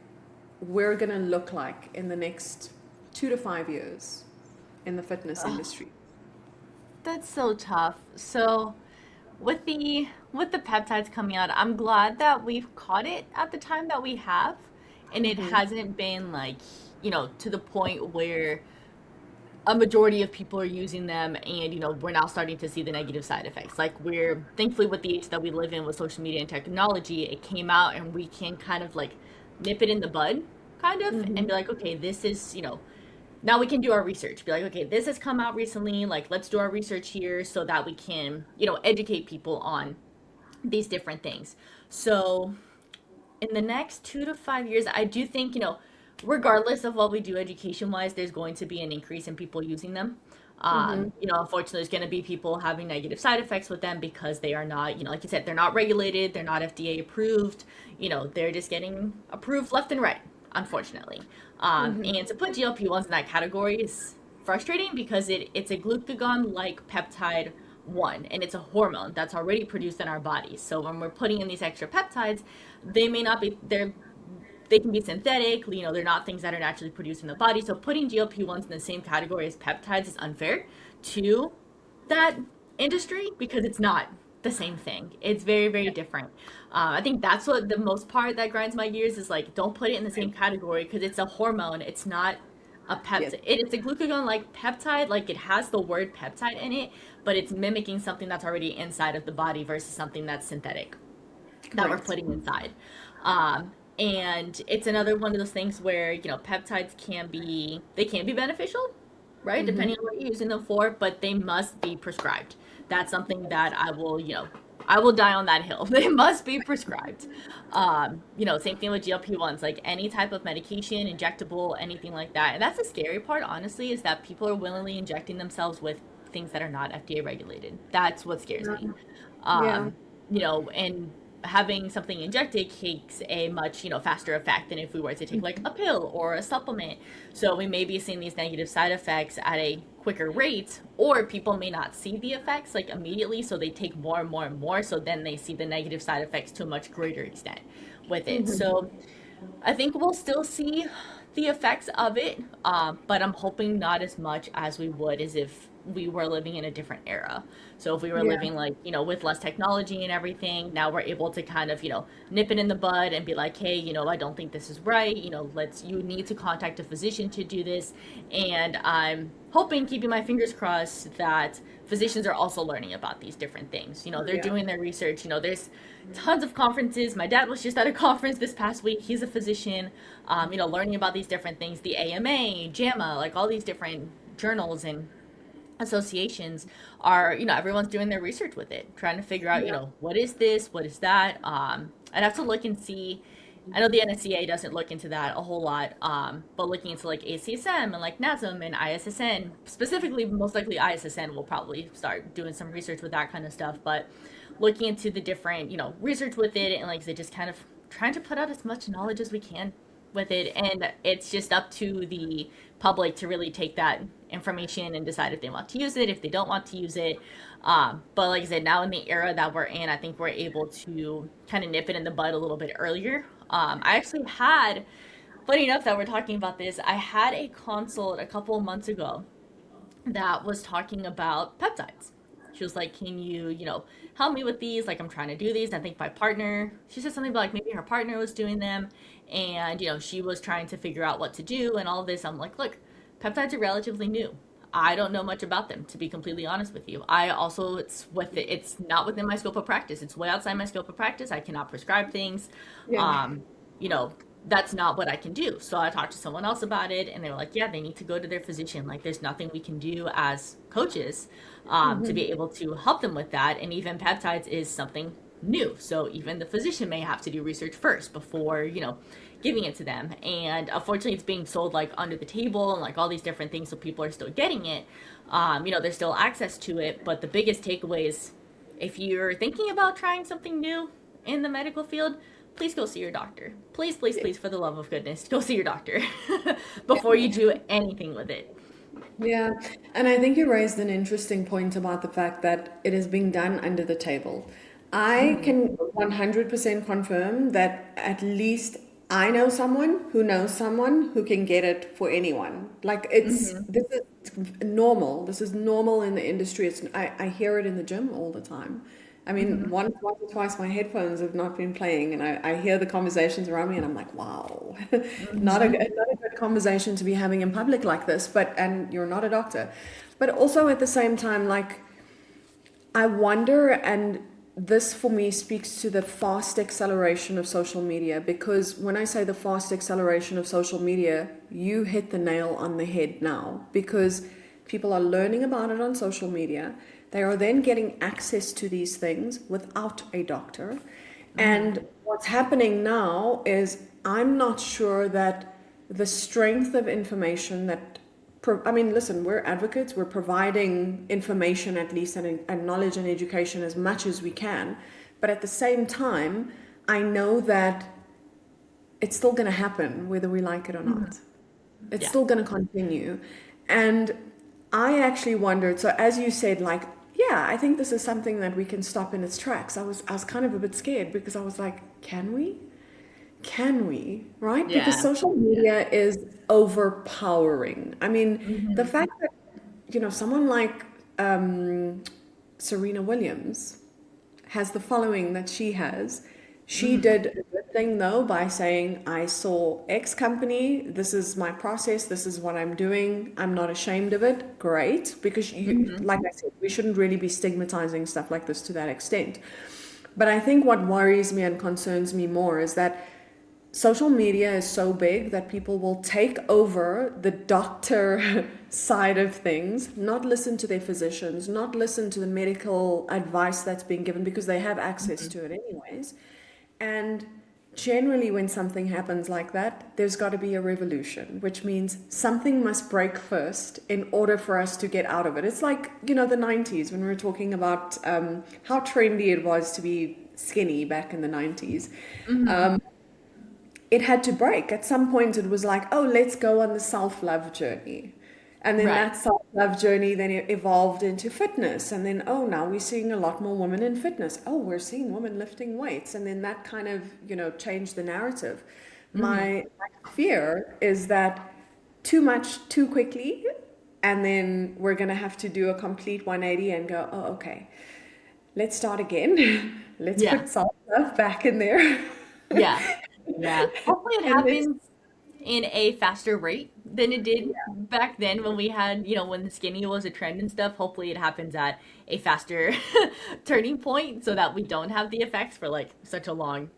we're going to look like in the next 2 to 5 years in the fitness Ugh, industry? that's so tough. So with the peptides coming out, I'm glad that we've caught it at the time that we have, and it Hmm. hasn't been like, to the point where a majority of people are using them, and we're now starting to see the negative side effects. Like, we're thankfully, with the age that we live in with social media and technology, it came out and we can kind of like nip it in the bud, kind of, and Hmm. be like, okay, this is, now we can do our research, be like, okay, this has come out recently, like, let's do our research here so that we can educate people on these different things. So in the next 2 to 5 years, I do think, regardless of what we do education wise, there's going to be an increase in people using them. Hmm. Unfortunately, there's going to be people having negative side effects with them because they are not, like you said, they're not regulated, they're not FDA approved, they're just getting approved left and right, unfortunately. Hmm. And to put GLP-1s in that category is frustrating because it's a glucagon like peptide one, and it's a hormone that's already produced in our bodies. So when we're putting in these extra peptides, they may not be they can be synthetic, they're not things that are naturally produced in the body. So putting GLP-1s in the same category as peptides is unfair to that industry because it's not the same thing. It's very, very different. I think that's what the most part that grinds my gears is, like, don't put it in the same category because it's a hormone. It's not a Yes, peptide. It's a glucagon like peptide, like it has the word peptide in it, but it's mimicking something that's already inside of the body versus something that's synthetic that we're correct. putting inside. And it's another one of those things where, peptides can be beneficial, right? Hmm. Depending on what you're using them for, but they must be prescribed. That's something that I will die on that hill. They must be prescribed. Same thing with GLP-1s, like any type of medication, injectable, anything like that. And that's the scary part, honestly, is that people are willingly injecting themselves with things that are not FDA regulated. That's what scares Yeah. me. Yeah. And having something injected takes a much faster effect than if we were to take like a pill or a supplement. So we may be seeing these negative side effects at a quicker rate, or people may not see the effects like immediately, so they take more and more and more, so then they see the negative side effects to a much greater extent with it. Hmm. So I think we'll still see the effects of it, but I'm hoping not as much as we would as if we were living in a different era. So if we were Yeah. living like, with less technology and everything, now we're able to kind of, nip it in the bud and be like, hey, I don't think this is right. You need to contact a physician to do this. And I'm hoping, keeping my fingers crossed, that physicians are also learning about these different things. They're Yeah. doing their research. There's tons of conferences. My dad was just at a conference this past week. He's a physician, learning about these different things, the AMA, JAMA, like all these different journals and associations are, everyone's doing their research with it, trying to figure out, Yeah. what is this, what is that. I'd have to look and see. I know the NSCA doesn't look into that a whole lot, but looking into like ACSM and like NASM and ISSN, specifically, most likely ISSN will probably start doing some research with that kind of stuff. But looking into the different, research with it, and like I said, just kind of trying to put out as much knowledge as we can with it. And it's just up to the public to really take that information and decide if they want to use it, if they don't want to use it. But like I said, now in the era that we're in, I think we're able to kind of nip it in the bud a little bit earlier. I actually had, funny enough that we're talking about this, I had a consult a couple of months ago that was talking about peptides. She was like, "Can you, help me with these? Like, I'm trying to do these. I think my partner," she said something about like maybe her partner was doing them, and she was trying to figure out what to do and all of this. I'm like, look, peptides are relatively new. I don't know much about them, to be completely honest with you. I also, it's not within my scope of practice. It's way outside my scope of practice. I cannot prescribe things. Yeah. Um, you know, that's not what I can do. So I talked to someone else about it, and they were like, yeah, they need to go to their physician. Like, there's nothing we can do as coaches to Hmm. be able to help them with that. And even peptides is something new. So even the physician may have to do research first before, giving it to them. And unfortunately, it's being sold like under the table and like all these different things. So people are still getting it. There's still access to it. But the biggest takeaway is, if you're thinking about trying something new in the medical field, please go see your doctor. Please, please, please, for the love of goodness, go see your doctor before you do anything with it. Yeah, and I think you raised an interesting point about the fact that it is being done under the table. I Hmm. can 100% confirm that at least I know someone who knows someone who can get it for anyone. Like Hmm. this is normal. This is normal in the industry. I hear it in the gym all the time. I mean, once or twice my headphones have not been playing, and I hear the conversations around me, and I'm like, wow, Hmm. not a good conversation to be having in public like this. But and you're not a doctor, but also at the same time, like I wonder, and this for me speaks to the fast acceleration of social media because when I say the fast acceleration of social media, you hit the nail on the head now because people are learning about it on social media. They are then getting access to these things without a doctor. And what's happening now is I'm not sure that the strength of information that I mean, listen, we're advocates. We're providing information, at least, and knowledge and education as much as we can. But at the same time, I know that it's still going to happen, whether we like it or not. It's Yeah. still going to continue. And I actually wondered, so as you said, like, yeah, I think this is something that we can stop in its tracks. I was kind of a bit scared because I was like, can we? Can we? Right? Because Yeah. social Yeah. media is overpowering. I mean, the Hmm. fact that, someone like Serena Williams has the following that she has. She Hmm. did a good thing though by saying, I saw X company, this is my process, this is what I'm doing, I'm not ashamed of it. Great. Because Hmm. like I said, we shouldn't really be stigmatizing stuff like this to that extent. But I think what worries me and concerns me more is that social media is so big that people will take over the doctor side of things, not listen to their physicians, not listen to the medical advice that's being given because they have access to it anyways. And generally, when something happens like that, there's got to be a revolution, which means something must break first in order for us to get out of it. It's like, the 90s when we were talking about how trendy it was to be skinny back in the 90s. Hmm. It had to break. At some point, it was like, oh, let's go on the self love journey. And then Right. that self love journey then evolved into fitness. And then, oh, now we're seeing a lot more women in fitness. Oh, we're seeing women lifting weights. And then that kind of, changed the narrative. Hmm. My fear is that too much too quickly. And then we're going to have to do a complete 180 and go, oh, okay, let's start again. Let's Yeah. put self love back in there. Yeah. Yeah. Hopefully it And let's happens in a faster rate than it did back then when we had, when the skinny was a trend and stuff. Hopefully it happens at a faster turning point so that we don't have the effects for like such a long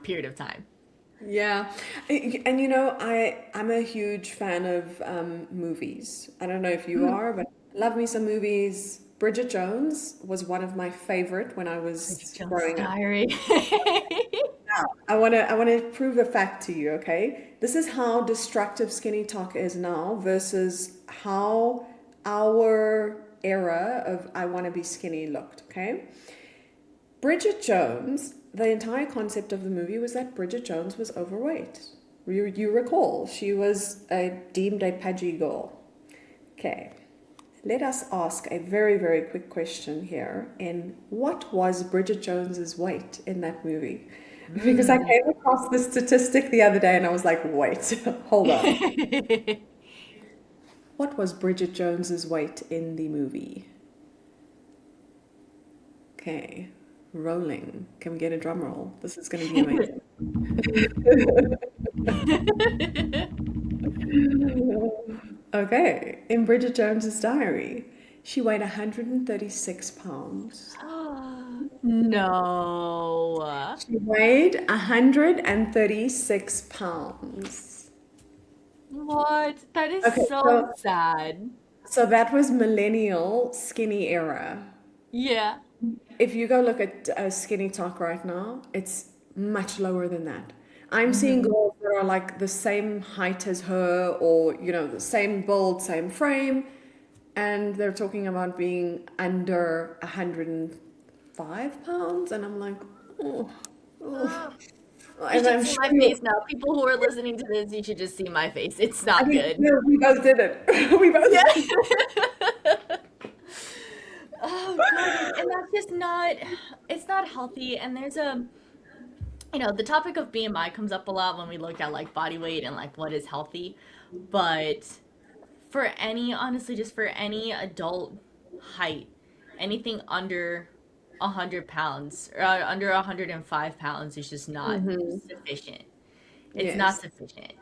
period of time. Yeah, and I'm a huge fan of movies. I don't know if you Mhm. are, but love me some movies. Bridget Jones was one of my favorite when I Bridget was Jones' growing up. Diary. Now, I wanna prove a fact to you, okay? This is how destructive skinny talk is now versus how our era of I want to be skinny looked, okay? Bridget Jones, the entire concept of the movie was that Bridget Jones was overweight. You recall, she was deemed a pudgy girl. Okay, let us ask a very, very quick question here. In what was Bridget Jones's weight in that movie? Because I Mm. came across this statistic the other day and I was like, wait, hold on. What was Bridget Jones's weight in the movie? Okay, rolling. Can we get a drum roll? This is going to be amazing. Okay, in Bridget Jones's Diary, she weighed 136 pounds. No. She weighed 136 pounds. What? That is Okay, so sad. so that was millennial skinny era. Yeah. If you go look at skinny talk right now, it's much lower than that. I'm seeing Hmm. girls that are like the same height as her, or the same build, same frame, and they're talking about being under 105 pounds, and I'm like, oh, oh. You And should I'm see sure my face now. People who are listening to this, you should just see my face. It's I not mean, good. no, we both did it. We Yeah. both. Oh God, and that's just not, it's not healthy. And there's the topic of BMI comes up a lot when we look at like body weight and like what is healthy. But for honestly, just for any adult height, anything under 100 pounds or under 105 pounds is just not Mm-hmm. sufficient. It's not Yes. sufficient,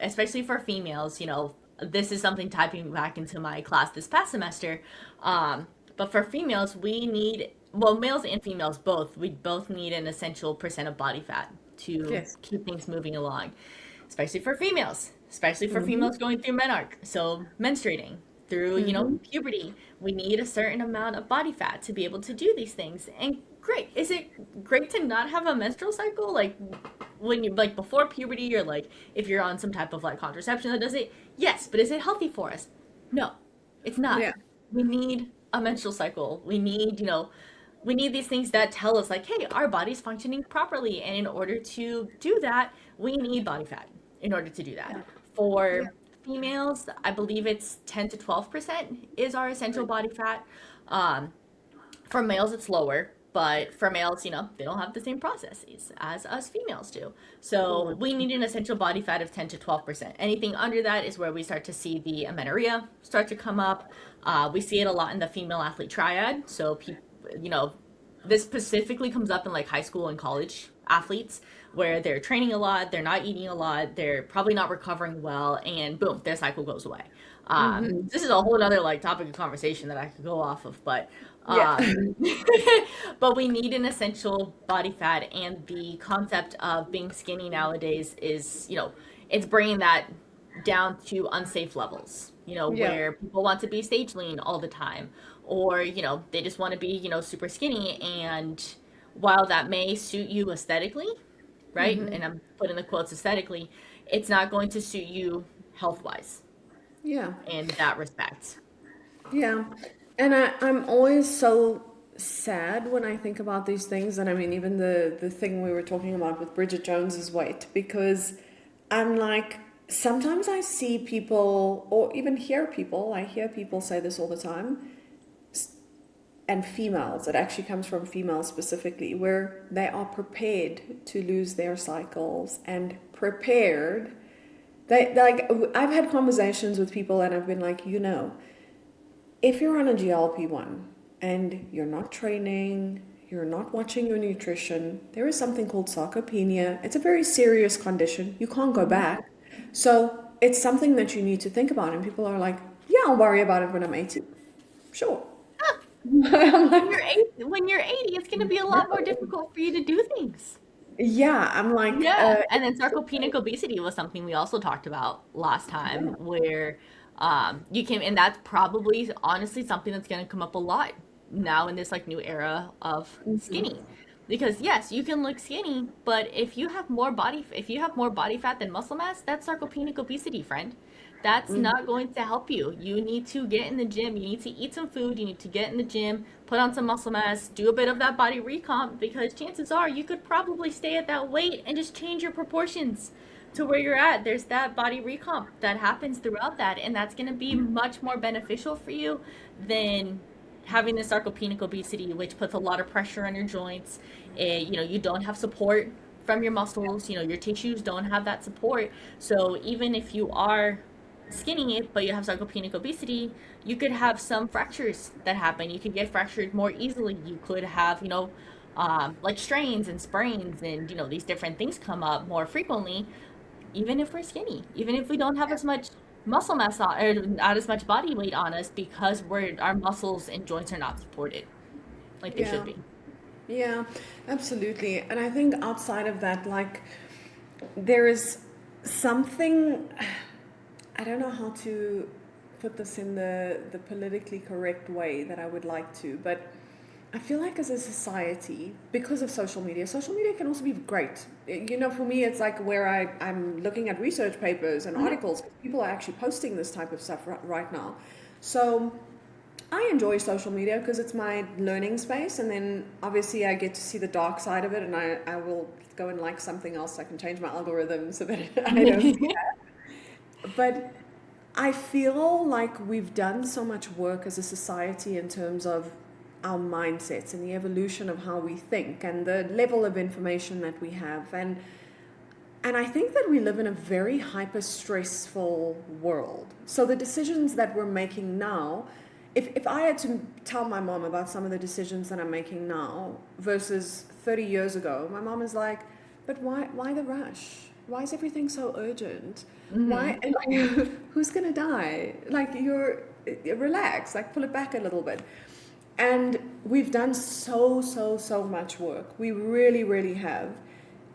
especially for females. This is something typing back into my class this past semester. Um, but for females, well, males and females both, we both need an essential percent of body fat to Yes. keep things moving along, especially for Mm-hmm. females going through menarche. So menstruating through, Mm-hmm. puberty, we need a certain amount of body fat to be able to do these things. And great. Is it great to not have a menstrual cycle? Like when you like before puberty, or like if you're on some type of like contraception that does it, yes, but is it healthy for us? No, it's not. Yeah. We need a menstrual cycle. We need these things that tell us like, hey, our body's functioning properly, and in order to do that, we need body fat in order to do that. Yeah. Yeah. For females, I believe it's 10 to 12% is our essential Right. body fat. Um, for males, it's lower, but for males, they don't have the same processes as us females do. So Mm. we need an essential body fat of 10 to 12%. Anything under that is where we start to see the amenorrhea start to come up. We see it a lot in the female athlete triad. So, you know, this specifically comes up in like high school and college athletes where they're training a lot, they're not eating a lot, they're probably not recovering well, and boom, their cycle goes away. Mm-hmm. This is a whole other like topic of conversation that I could go off of, but Yeah. but we need an essential body fat, and the concept of being skinny nowadays is, it's bringing that down to unsafe levels, Yeah. where people want to be stage lean all the time, or, they just want to be, super skinny. And while that may suit you aesthetically, right? Mm-hmm. And I'm putting the quotes aesthetically, it's not going to suit you health wise Yeah. in that respect. Yeah. And I'm always so sad when I think about these things. And I mean, even the thing we were talking about with Bridget Jones's weight, because I'm like, sometimes I see people, or even hear people, I hear people say this all the time, and females, it actually comes from females specifically, where they are prepared to lose their cycles and prepared. They like, I've had conversations with people and I've been like, if you're on a GLP-1 and you're not training, you're not watching your nutrition, there is something called sarcopenia. It's a very serious condition. You can't go back. So it's something that you need to think about. And people are like, yeah, I'll worry about it when I'm 80. Sure. I'm like, When you're 80, it's going to be a lot more no. difficult for you to do things. Yeah, I'm like, Yeah, and then sarcopenic obesity was something we also talked about last time, yeah. where you can, and that's probably honestly something that's going to come up a lot now in this like new era of Mhm. skinny. Because yes, you can look skinny, but if you have more body fat than muscle mass, that's sarcopenic obesity, friend. That's not Mhm. going to help you. You need to get in the gym. You need to eat some food. You need to get in the gym, put on some muscle mass, do a bit of that body recomp, because chances are you could probably stay at that weight and just change your proportions to where you're at. There's that body recomp that happens throughout that, and that's going to be much more beneficial for you than having this sarcopenic obesity, which puts a lot of pressure on your joints. You don't have support from your muscles. Your tissues don't have that support. So even if you are skinny but you have sarcopenic obesity, you could have some fractures that happen. You could get fractured more easily. You could have, like strains and sprains, and these different things come up more frequently, even if we're skinny, even if we don't have as much muscle mass on, or not as much body weight on us, because our muscles and joints are not supported like they should Yeah. be. Yeah, absolutely. And I think outside of that, like, there is something, I don't know how to put this in the politically correct way that I would like to, but I feel like as a society, because of social media can also be great. For me, it's like where I'm looking at research papers and Mhm. articles. People are actually posting this type of stuff right now. So I enjoy social media because it's my learning space, and then obviously I get to see the dark side of it, and I will go and like something else. I can change my algorithm so that I don't see that. But I feel like we've done so much work as a society in terms of our mindsets and the evolution of how we think and the level of information that we have. And I think that we live in a very hyper stressful world. So the decisions that we're making now, if I had to tell my mom about some of the decisions that I'm making now versus 30 years ago, my mom is like, but why the rush? Why is everything so urgent? Why, Hmm. and who's gonna die? Like, relax, like, pull it back a little bit. And we've done so much work. We really, really have.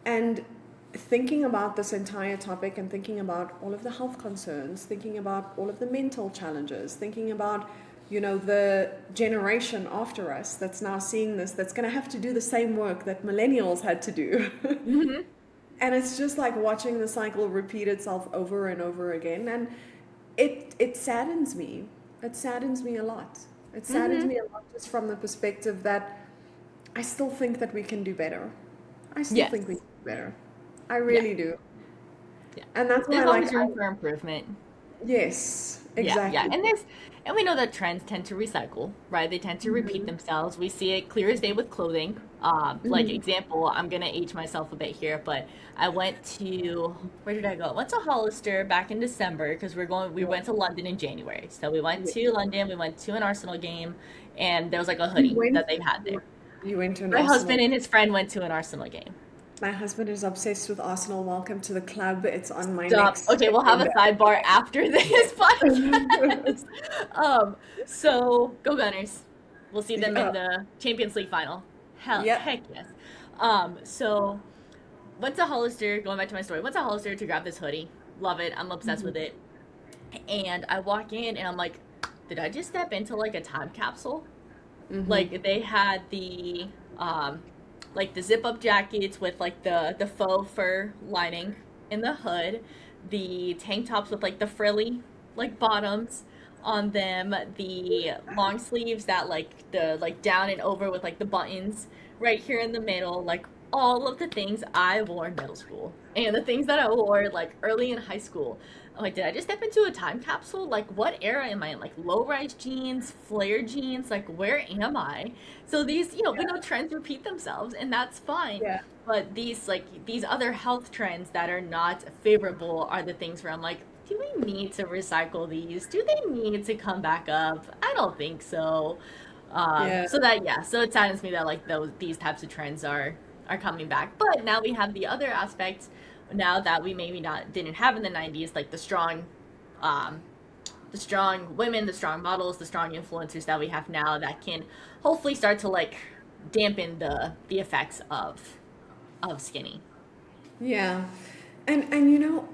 And thinking about this entire topic and thinking about all of the health concerns, thinking about all of the mental challenges, thinking about, the generation after us that's now seeing this, that's going to have to do the same work that millennials had to do. Hmm. And it's just like watching the cycle repeat itself over and over again. And it saddens me. It saddens me a lot. It saddens Hmm. me a lot just from the perspective that I still think that we can do better. I still think we Yes. can do better. I Yeah. really do. Yeah. And that's There's why, always room for improvement. yes, Yeah, yeah. exactly. And we know that trends tend to recycle, right? They tend to repeat Hmm. themselves. We see it clear as day with clothing. Like Hmm. example, I'm gonna age myself a bit here, but I went to where did I go? I went to Hollister back in December because we Yeah, went to London in January. So we went yeah. to London, we went to an Arsenal game, and there was like a You hoodie went, that they had you there. went you went to an My husband Arsenal. and his friend went to an Arsenal game. My husband is obsessed with Arsenal. Welcome to the club. It's on my Stop. next Okay, we'll have a agenda. sidebar after this podcast. Um, so go Gunners. We'll see them in Yeah. the Champions League final. Yep. Heck yes. So went to Hollister, going back to my story, went to Hollister to grab this hoodie. Love it. I'm obsessed with it. And I walk in and I'm like, did I just step into like a time capsule? Hmm. Like they had um the zip up jackets with like the faux fur lining in the hood, the tank tops with like the frilly like bottoms on them, the long sleeves that like the like down and over with like the buttons right here in the middle, like all of the things I wore in middle school and the things that I wore like early in high school. I'm like, did I just step into a time capsule? Like, what era am I in? Like, low rise jeans, flare jeans? Like, where am I? So these, we know trends repeat themselves, and that's fine. Yeah. But these other health trends that are not favorable are the things where I'm like, do we need to recycle these? Do they need to come back up? I don't think so. Yeah. So it saddens me that like these types of trends are coming back. But now we have the other aspects now that we maybe not didn't have in the 90s, like um, the strong women, the strong models, the strong influencers that we have now that can hopefully start to like dampen the effects of skinny. Yeah. And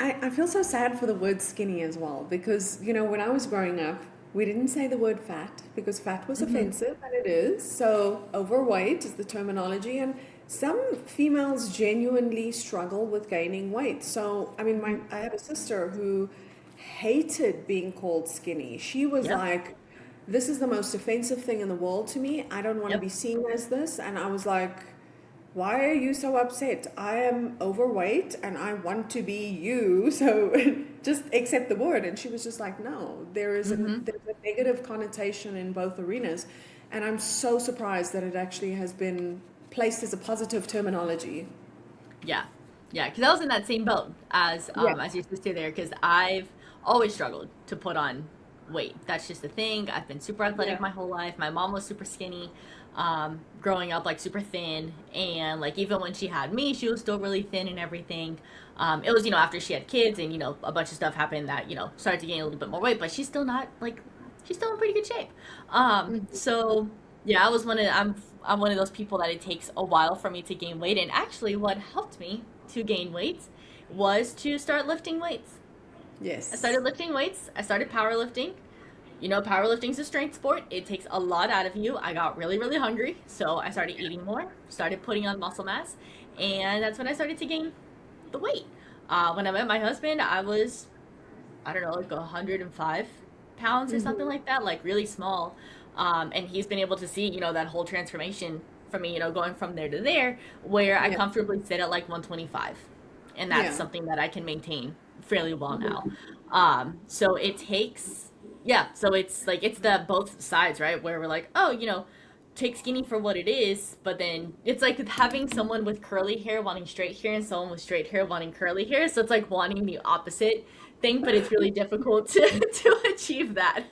I feel so sad for the word skinny as well because, when I was growing up, we didn't say the word fat because fat was Hmm. offensive and it is. So overweight is the terminology and some females genuinely struggle with gaining weight. So, I mean, I have a sister who hated being called skinny. She was Yep. like, this is the most offensive thing in the world to me. I don't want to be Yep. seen as this. And I was like, why are you so upset? I am overweight and I want to be you. So just accept the word. And she was just like, no, Hmm. there's a negative connotation in both arenas. And I'm so surprised that it actually has been placed as a positive terminology. Yeah. Yeah, because I was in that same boat Yeah. as your sister there, because I've always struggled to put on weight. That's just the thing. I've been super athletic Yeah. my whole life. My mom was super skinny, growing up like super thin, and like even when she had me, she was still really thin and everything. It was after she had kids and a bunch of stuff happened that started to gain a little bit more weight, but she's still not like she's still in pretty good shape. So yeah, I'm one of those people that it takes a while for me to gain weight. And actually, what helped me to gain weight was to start lifting weights. I Yes. started lifting weights. I started powerlifting. Powerlifting is a strength sport. It takes a lot out of you. I got really, really hungry, so I started eating more, started putting on muscle mass, and that's when I started to gain the weight. When I met my husband, I was, I don't know, like 105 pounds or something Hmm. like that, like really small. And he's been able to see, that whole transformation for me, going from there to there, where I Yeah. comfortably sit at like 125. And that's Yeah. something that I can maintain fairly well now. Mhm. So it takes, yeah, so it's like, it's the both sides, right? Where we're like, oh, take skinny for what it is, but then it's like having someone with curly hair wanting straight hair and someone with straight hair wanting curly hair. So it's like wanting the opposite thing, but it's really difficult to, to achieve that.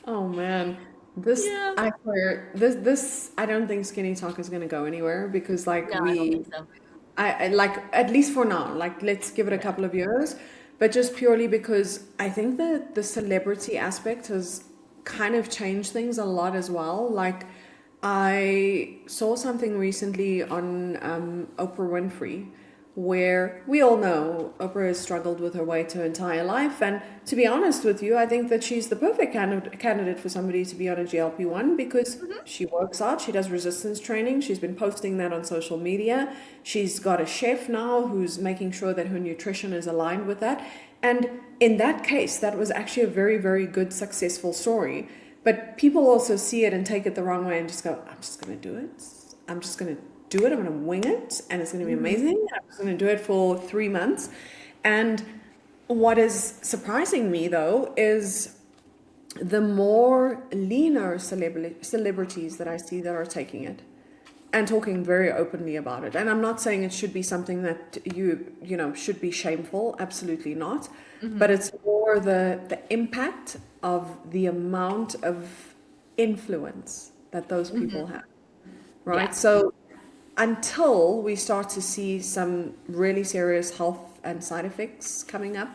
Oh man, this Yeah. I swear this I don't think Skinny Talk is gonna go anywhere because like No, I don't think so. I like at least for now, like let's give it a Yeah. couple of years, but just purely because I think that the celebrity aspect has kind of changed things a lot as well. Like I saw something recently on Oprah Winfrey, where we all know Oprah has struggled with her weight her entire life. And to be honest with you, I think that she's the perfect candidate for somebody to be on a GLP-1 because Hmm. she works out, she does resistance training, she's been posting that on social media. She's got a chef now who's making sure that her nutrition is aligned with that. And in that case, that was actually a very, very good, successful story. But people also see it and take it the wrong way and just go, I'm just going to do it. I'm just going to do it. I'm going to wing it. And it's going to be Hmm. amazing. I'm just going to do it for 3 months. And what is surprising me, though, is the more leaner celebrities that I see that are taking it and talking very openly about it. And I'm not saying it should be something that should be shameful. Absolutely not. Hmm. But it's more the impact of the amount of influence that those people Hmm. have, Yeah. right? So until we start to see some really serious health and side effects coming up,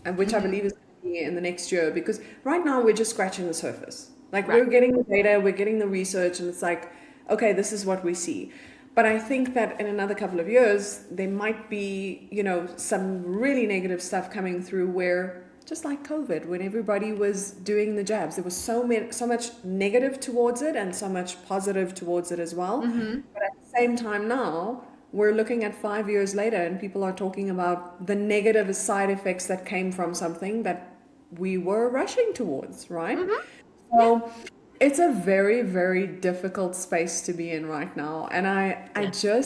and which I Hmm. believe is going to be in the next year, because right now we're just scratching the surface. Like Right. we're getting the data, we're getting the research, and it's like, okay, this is what we see. But I think that in another couple of years, there might be, some really negative stuff coming through where just like COVID, when everybody was doing the jabs, there was so much negative towards it and so much positive towards it as well. Hmm. But at the same time now, we're looking at 5 years later and people are talking about the negative side effects that came from something that we were rushing towards, right? Hmm. Yeah. So it's a very, very difficult space to be in right now. And Yeah.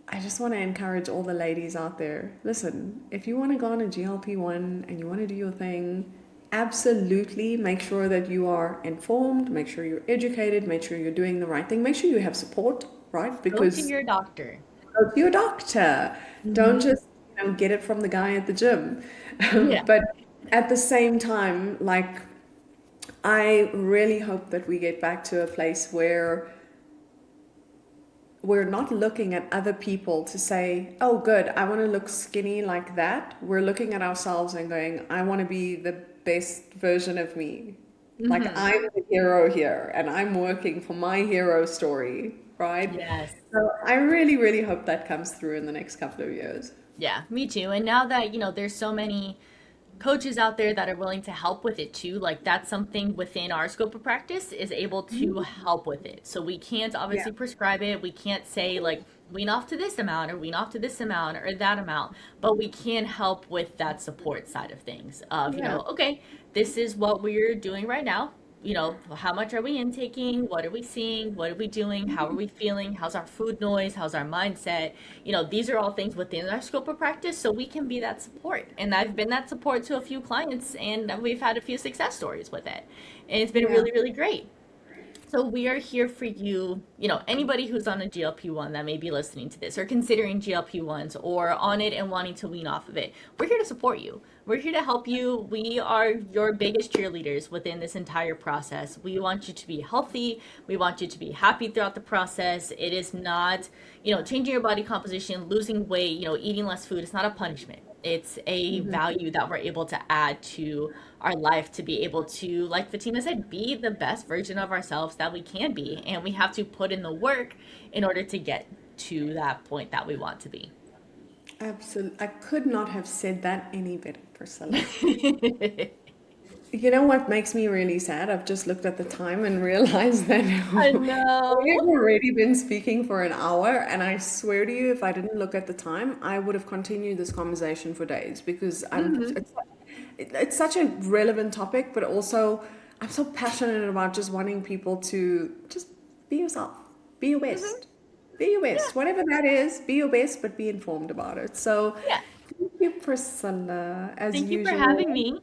I just want to encourage all the ladies out there. Listen, if you want to go on a GLP-1 and you want to do your thing, absolutely make sure that you are informed, make sure you're educated, make sure you're doing the right thing, make sure you have support, right? Go to Because your doctor. go to your doctor. Don't Hmm. just, get it from the guy at the gym. Yeah. But at the same time, like I really hope that we get back to a place where we're not looking at other people to say, oh, good, I want to look skinny like that. We're looking at ourselves and going, I want to be the best version of me. Like Hmm. I'm the hero here and I'm working for my hero story, right? Yes. So I really, really hope that comes through in the next couple of years. Yeah, me too. And now that, there's so many coaches out there that are willing to help with it too, like that's something within our scope of practice is able to help with it. So we can't Yeah. obviously prescribe it. We can't say like wean off to this amount or wean off to this amount or that amount, but we can help with that support side of things of, Yeah. okay, this is what we're doing right now. How much are we intaking? What are we seeing? What are we doing? How are we feeling? How's our food noise? How's our mindset? These are all things within our scope of practice, so we can be that support. And I've been that support to a few clients, and we've had a few success stories with it. And it's been Yeah. really, really great. So we are here for you, anybody who's on a GLP-1 that may be listening to this or considering GLP-1s or on it and wanting to wean off of it. We're here to support you. We're here to help you. We are your biggest cheerleaders within this entire process. We want you to be healthy. We want you to be happy throughout the process. It is not, changing your body composition, losing weight, eating less food. It's not a punishment. It's a value that we're able to add to our life to be able to, like Fatima said, be the best version of ourselves that we can be. And we have to put in the work in order to get to that point that we want to be. Absolutely. I could not have said that any better, Priscilla. You know what makes me really sad? I've just looked at the time and realized that I we've know. already been speaking for an hour, and I swear to you, if I didn't look at the time, I would have continued this conversation for days because Hmm. it's such a relevant topic, but also I'm so passionate about just wanting people to just be yourself, be your Hmm. best, be your Yeah. best, whatever that is, be your best, but be informed about it. So, Yeah. thank you, Priscilla, as Thank you for having usual. me.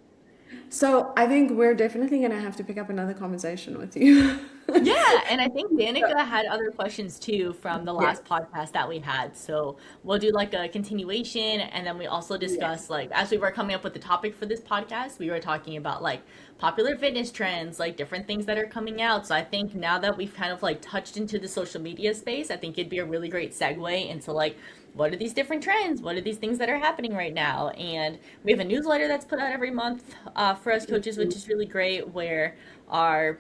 So I think we're definitely going to have to pick up another conversation with you. Yeah, and I think Danica had other questions too from the Yes, last podcast that we had. So we'll do like a continuation, and then we also yes. discuss like as we were coming up with the topic for this podcast, we were talking about like popular fitness trends, like different things that are coming out. So I think now that we've kind of like touched into the social media space, I think it'd be a really great segue into like what are these different trends? What are these things that are happening right now? And we have a newsletter that's put out every month for us coaches, which is really great, where our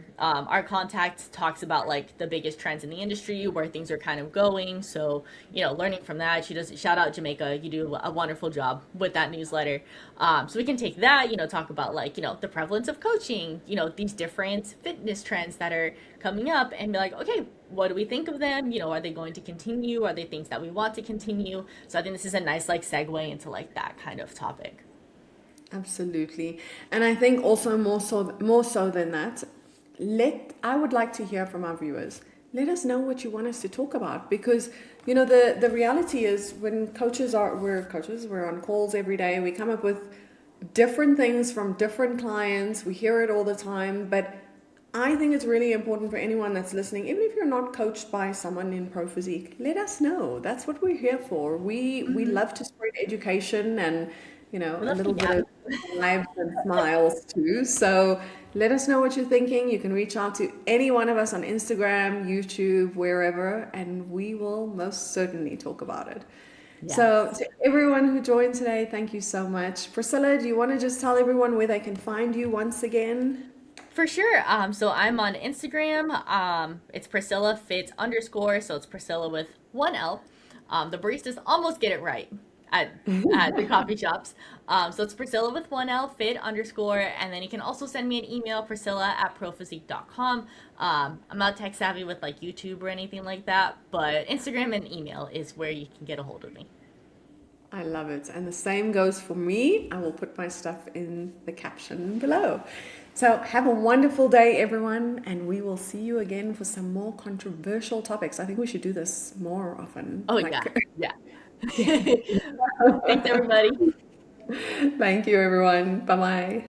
contact talks about like the biggest trends in the industry, where things are kind of going. So learning from that. She does shout out Jamaica. You do a wonderful job with that newsletter. So we can take that, talk about like the prevalence of coaching, these different fitness trends that are coming up, and be like, okay, what do we think of them? Are they going to continue? Are they things that we want to continue? So I think this is a nice like segue into like that kind of topic. Absolutely. And I think also more so than that, I would like to hear from our viewers. Let us know what you want us to talk about, because the reality is, when we're coaches, we're on calls every day, we come up with different things from different clients, we hear it all the time, but I think it's really important for anyone that's listening, even if you're not coached by someone in Pro Physique, let us know. That's what we're here for. We Mhm. love to spread education and We a love to little bit gap. of vibes and smiles too. So let us know what you're thinking. You can reach out to any one of us on Instagram, YouTube, wherever, and we will most certainly talk about it. So Yes. to everyone who joined today, thank you so much. Priscilla, do you want to just tell everyone where they can find you once again? For sure. So I'm on Instagram. It's Priscilla Fit underscore. So it's Priscilla with one L. The baristas almost get it right at the coffee shops. So it's Priscilla with one L Fit underscore, and then you can also send me an email, Priscilla at prophysique.com. I'm not tech savvy with like YouTube or anything like that, but Instagram and email is where you can get a hold of me. I love it. And the same goes for me. I will put my stuff in the caption below. So have a wonderful day, everyone, and we will see you again for some more controversial topics. I think we should do this more often. Oh yeah, Like, yeah. Thanks everybody. thank you, everyone. Bye bye.